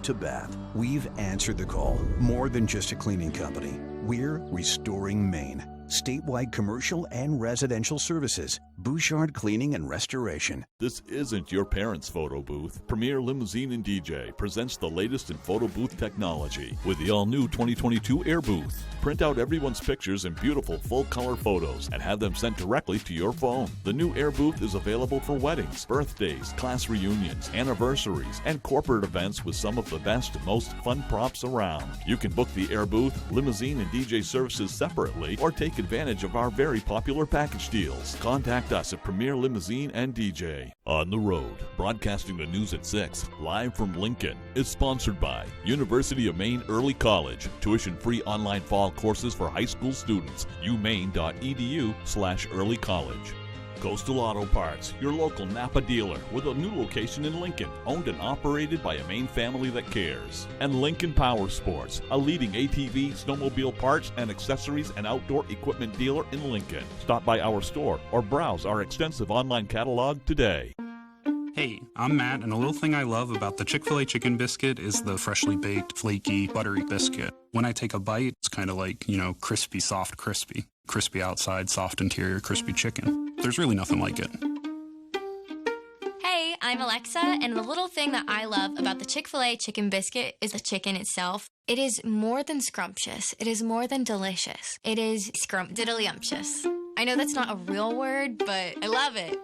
to Bath, we've answered the call. More than just a cleaning company, we're restoring Maine. Statewide commercial and residential services. Bouchard Cleaning and Restoration. This isn't your parents' photo booth. Premier Limousine and DJ presents the latest in photo booth technology with the all-new 2022 Air Booth. Print out everyone's pictures in beautiful full-color photos and have them sent directly to your phone. The new Air Booth is available for weddings, birthdays, class reunions, anniversaries, and corporate events with some of the best and most fun props around. You can book the Air Booth, Limousine, and DJ services separately or take advantage of our very popular package deals. Contact us at Premier Limousine and DJ. On the Road, broadcasting the news at 6, live from Lincoln, is sponsored by University of Maine Early College. Tuition-free online fall courses for high school students. umaine.edu/early college. Coastal Auto Parts, your local Napa dealer with a new location in Lincoln, owned and operated by a Maine family that cares. And Lincoln Power Sports, a leading ATV, snowmobile parts and accessories and outdoor equipment dealer in Lincoln. Stop by our store or browse our extensive online catalog today. Hey, I'm Matt, and a little thing I love about the Chick-fil-A chicken biscuit is the freshly baked, flaky, buttery biscuit. When I take a bite, it's kind of like, crispy, soft, crispy. Crispy outside, soft interior, crispy chicken. There's really nothing like it. Hey, I'm Alexa, and the little thing that I love about the Chick-fil-A chicken biscuit is the chicken itself. It is more than scrumptious. It is more than delicious. It is scrumptiddlyumptious. I know that's not a real word, but I love it.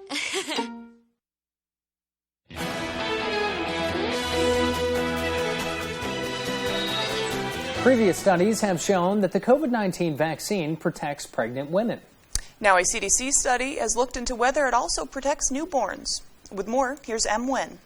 Previous studies have shown that the COVID-19 vaccine protects pregnant women. Now a CDC study has looked into whether it also protects newborns. With more, here's M. Nguyen.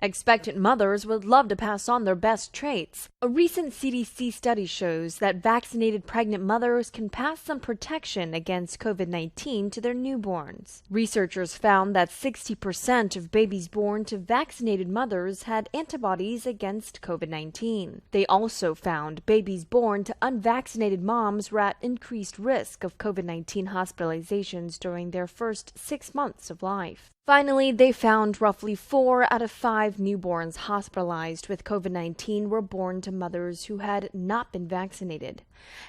Expectant mothers would love to pass on their best traits. A recent CDC study shows that vaccinated pregnant mothers can pass some protection against COVID-19 to their newborns. Researchers found that 60% of babies born to vaccinated mothers had antibodies against COVID-19. They also found babies born to unvaccinated moms were at increased risk of COVID-19 hospitalizations during their first 6 months of life. Finally, they found roughly 4 out of 5 newborns hospitalized with COVID-19 were born to mothers who had not been vaccinated.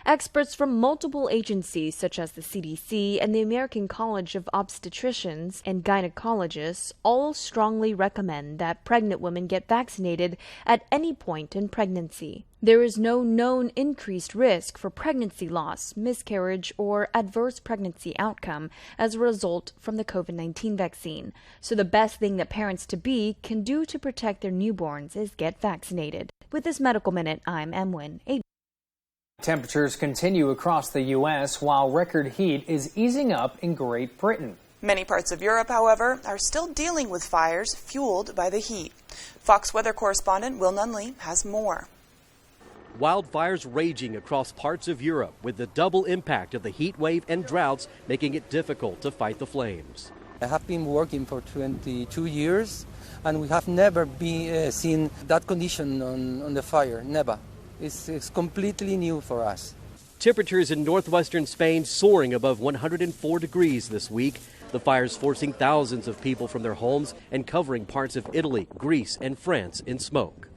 Experts from multiple agencies such as the CDC and the American College of Obstetricians and Gynecologists all strongly recommend that pregnant women get vaccinated at any point in pregnancy. There is no known increased risk for pregnancy loss, miscarriage, or adverse pregnancy outcome as a result from the COVID-19 vaccine. So the best thing that parents-to-be can do to protect their newborns is get vaccinated. With this Medical Minute, I'm Emwin. Temperatures continue across the U.S. while record heat is easing up in Great Britain. Many parts of Europe, however, are still dealing with fires fueled by the heat. Fox weather correspondent Will Nunley has more. Wildfires raging across parts of Europe with the double impact of the heat wave and droughts making it difficult to fight the flames. I have been working for 22 years and we have never been seen that condition on the fire, never. It's completely new for us. Temperatures in northwestern Spain soaring above 104 degrees this week. The fires forcing thousands of people from their homes and covering parts of Italy, Greece, and France in smoke.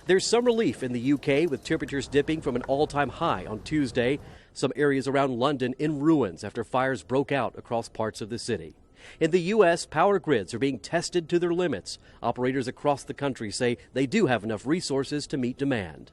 There's some relief in the UK with temperatures dipping from an all-time high on Tuesday. Some areas around London in ruins after fires broke out across parts of the city. In the U.S., power grids are being tested to their limits. Operators across the country say they do have enough resources to meet demand.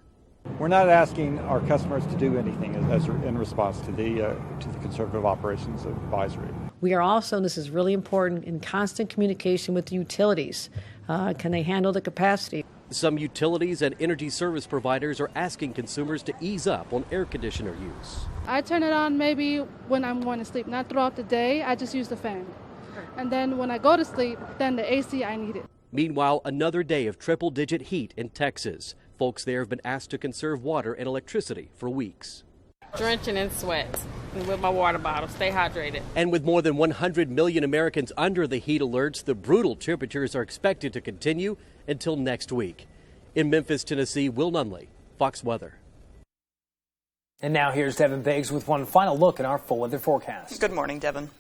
We're not asking our customers to do anything in response to the Conservative Operations Advisory. We are also, and this is really important, in constant communication with the utilities. Can they handle the capacity? Some utilities and energy service providers are asking consumers to ease up on air conditioner use. I turn it on maybe when I'm going to sleep, not throughout the day. I just use the fan. And then when I go to sleep, then the AC, I need it. Meanwhile, another day of triple-digit heat in Texas. Folks there have been asked to conserve water and electricity for weeks. Drenching in sweat with my water bottle, stay hydrated. And with more than 100 million Americans under the heat alerts, the brutal temperatures are expected to continue until next week. In Memphis, Tennessee, Will Nunley, Fox Weather. And now here's Devin Biggs with one final look at our full weather forecast. Good morning, Devin.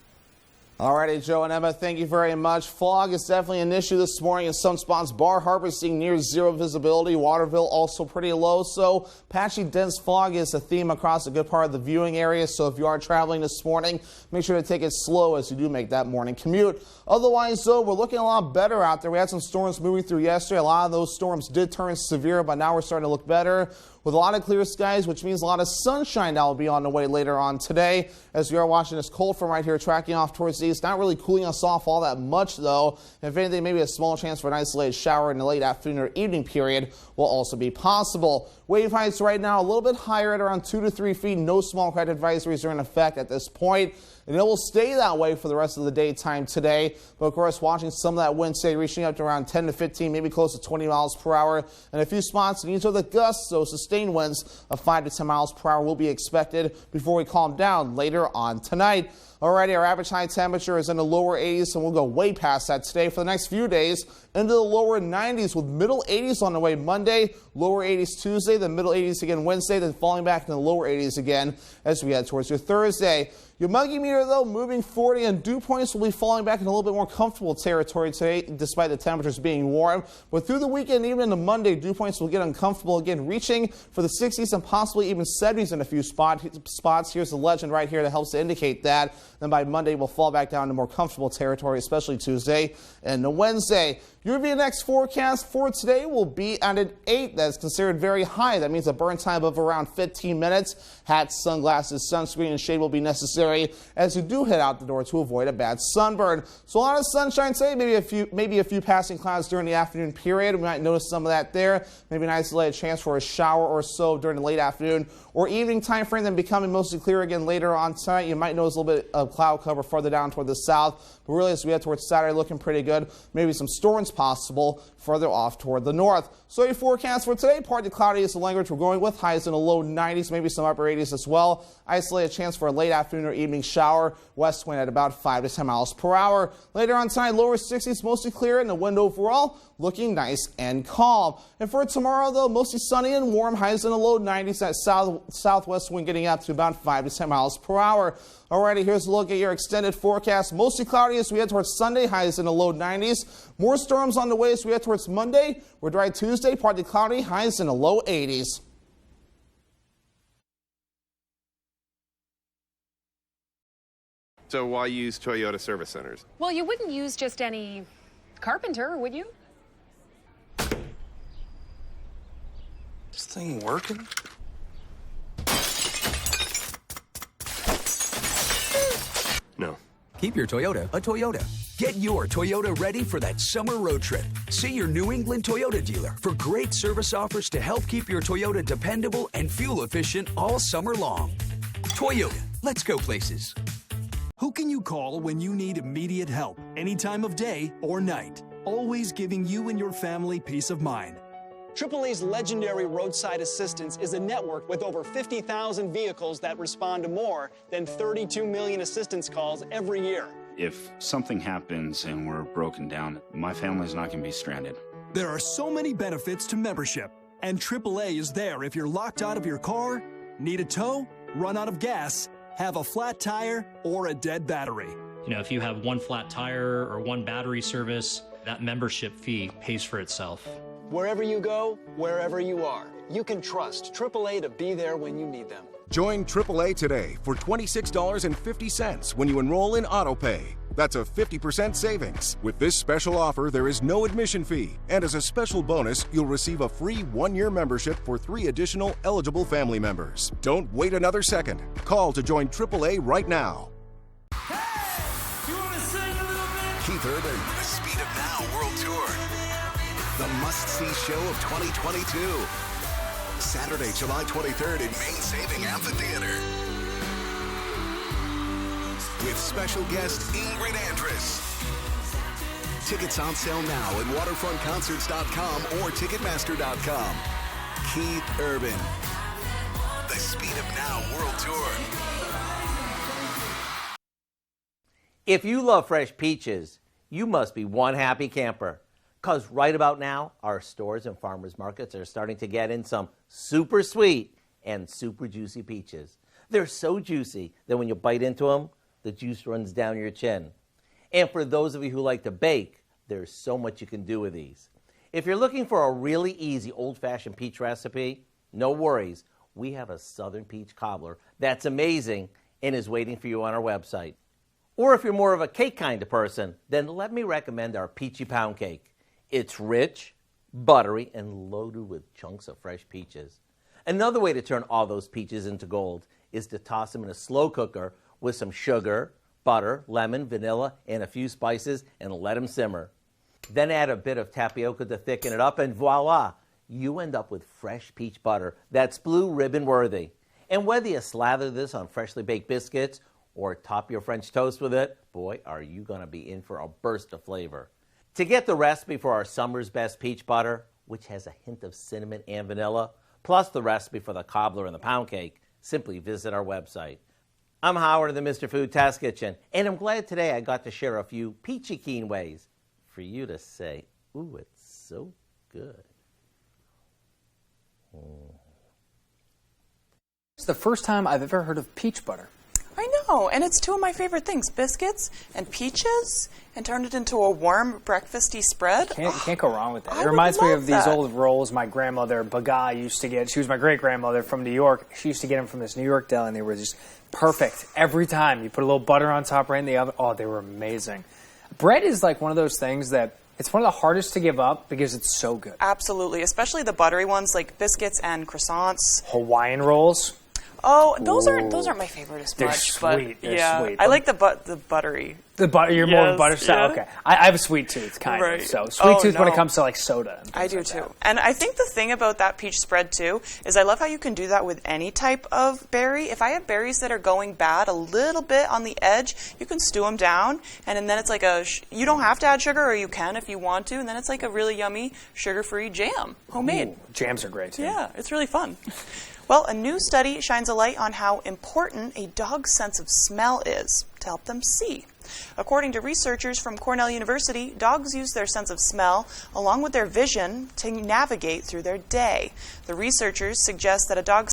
All righty, Joe and Emma, thank you very much. Fog is definitely an issue this morning in some spots. Bar Harbor seeing near zero visibility. Waterville also pretty low. So patchy, dense fog is a theme across a good part of the viewing area. So if you are traveling this morning, make sure to take it slow as you do make that morning commute. Otherwise, though, we're looking a lot better out there. We had some storms moving through yesterday. A lot of those storms did turn severe, but now we're starting to look better with a lot of clear skies, which means a lot of sunshine that will be on the way later on today. As we are watching this cold front right here tracking off towards the east, not really cooling us off all that much, though. If anything, maybe a small chance for an isolated shower in the late afternoon or evening period will also be possible. Wave heights right now a little bit higher at around 2 to 3 feet. No small craft advisories are in effect at this point. And it will stay that way for the rest of the daytime today. But of course, watching some of that wind today reaching up to around 10 to 15, maybe close to 20 miles per hour. And a few spots in each of the gusts, so sustained winds of 5 to 10 miles per hour will be expected before we calm down later on tonight. Alrighty, our average high temperature is in the lower 80s, and we'll go way past that today for the next few days into the lower 90s with middle 80s on the way Monday, lower 80s Tuesday, then middle 80s again Wednesday, then falling back in the lower 80s again as we head towards your Thursday. Your muggy meter, though, moving 40, and dew points will be falling back in a little bit more comfortable territory today, despite the temperatures being warm. But through the weekend, even into Monday, dew points will get uncomfortable again, reaching for the 60s and possibly even 70s in a few spots. Here's the legend right here that helps to indicate that. Then by Monday, we'll fall back down to more comfortable territory, especially Tuesday and the Wednesday. Your VNX forecast for today will be at an 8. That's considered very high. That means a burn time of around 15 minutes. Hats, sunglasses, sunscreen, and shade will be necessary as you do head out the door to avoid a bad sunburn. So a lot of sunshine today, maybe a few passing clouds during the afternoon period. We might notice some of that there. Maybe an isolated chance for a shower or so during the late afternoon or evening time frame, then becoming mostly clear again later on tonight. You might notice a little bit of cloud cover further down toward the south. But really, as we head towards Saturday, looking pretty good. Maybe some storms possible further off toward the north. So your forecast for today, partly cloudy is the language we're going with. Highs in the low 90s, maybe some upper 80s as well. Isolated chance for a late afternoon or evening shower. West wind at about 5 to 10 miles per hour. Later on tonight, lower 60s, mostly clear, and the wind overall looking nice and calm. And for tomorrow, though, mostly sunny and warm. Highs in the low 90s. That southwest wind getting up to about 5 to 10 miles per hour. Alrighty, here's a look at your extended forecast. Mostly cloudy as we head towards Sunday. Highs in the low 90s. More storms on the way as we head towards Monday. We're dry Tuesday, partly cloudy. Highs in the low 80s. So why use Toyota service centers? Well, you wouldn't use just any carpenter, would you? This thing working? No. Keep your Toyota a Toyota. Get your Toyota ready for that summer road trip. See your New England Toyota dealer for great service offers to help keep your Toyota dependable and fuel efficient all summer long. Toyota, let's go places. Who can you call when you need immediate help, any time of day or night? Always giving you and your family peace of mind. AAA's legendary roadside assistance is a network with over 50,000 vehicles that respond to more than 32 million assistance calls every year. If something happens and we're broken down, my family's not going to be stranded. There are so many benefits to membership, and AAA is there if you're locked out of your car, need a tow, run out of gas, have a flat tire, or a dead battery. You know, if you have one flat tire or one battery service, that membership fee pays for itself. Wherever you go, wherever you are, you can trust AAA to be there when you need them. Join AAA today for $26.50 when you enroll in AutoPay. That's a 50% savings. With this special offer, there is no admission fee. And as a special bonus, you'll receive a free 1-year membership for 3 additional eligible family members. Don't wait another second. Call to join AAA right now. Keith Urban, the Speed of Now World Tour. The must-see show of 2022. Saturday, July 23rd in Main Saving Amphitheater. With special guest Ingrid Andress. Tickets on sale now at waterfrontconcerts.com or ticketmaster.com. Keith Urban, the Speed of Now World Tour. If you love fresh peaches, you must be one happy camper. Because right about now, our stores and farmers markets are starting to get in some super sweet and super juicy peaches. They're so juicy that when you bite into them, the juice runs down your chin. And for those of you who like to bake, there's so much you can do with these. If you're looking for a really easy old-fashioned peach recipe, no worries. We have a southern peach cobbler that's amazing and is waiting for you on our website. Or if you're more of a cake kind of person, then let me recommend our Peachy Pound Cake. It's rich, buttery, and loaded with chunks of fresh peaches. Another way to turn all those peaches into gold is to toss them in a slow cooker with some sugar, butter, lemon, vanilla, and a few spices and let them simmer. Then add a bit of tapioca to thicken it up and voila, you end up with fresh peach butter that's blue ribbon worthy. And whether you slather this on freshly baked biscuits or top your French toast with it, boy, are you going to be in for a burst of flavor. To get the recipe for our summer's best peach butter, which has a hint of cinnamon and vanilla, plus the recipe for the cobbler and the pound cake, simply visit our website. I'm Howard of the Mr. Food Test Kitchen, and I'm glad today I got to share a few peachy keen ways for you to say, ooh, it's so good. It's the first time I've ever heard of peach butter. I know, and it's two of my favorite things, biscuits and peaches, and turn it into a warm breakfasty spread. Can't go wrong with that. It reminds me of these old rolls my grandmother, Baga, used to get. She was my great-grandmother from New York. She used to get them from this New York deli, and they were just perfect every time. You put a little butter on top right in the oven. Oh, they were amazing. Bread is like one of those things that it's one of the hardest to give up because it's so good. Absolutely, especially the buttery ones like biscuits and croissants. Hawaiian rolls. Oh, those aren't my favorite as They're much. sweet. But yeah, sweet. I like the buttery The butter, you're more of a Yes, butter style? yeah. Okay. I have a sweet tooth, kind Right. of. So sweet tooth when it no. comes to like soda. And I things do like too. that. And I think the thing about that peach spread too is I love how you can do that with any type of berry. If I have berries that are going bad a little bit on the edge, you can stew them down, and then it's like you don't have to add sugar, or you can if you want to, and then it's like a really yummy sugar-free jam, homemade. Ooh, jams are great too. Yeah, it's really fun. Well, a new study shines a light on how important a dog's sense of smell is to help them see. According to researchers from Cornell University, dogs use their sense of smell along with their vision to navigate through their day. The researchers suggest that a dog's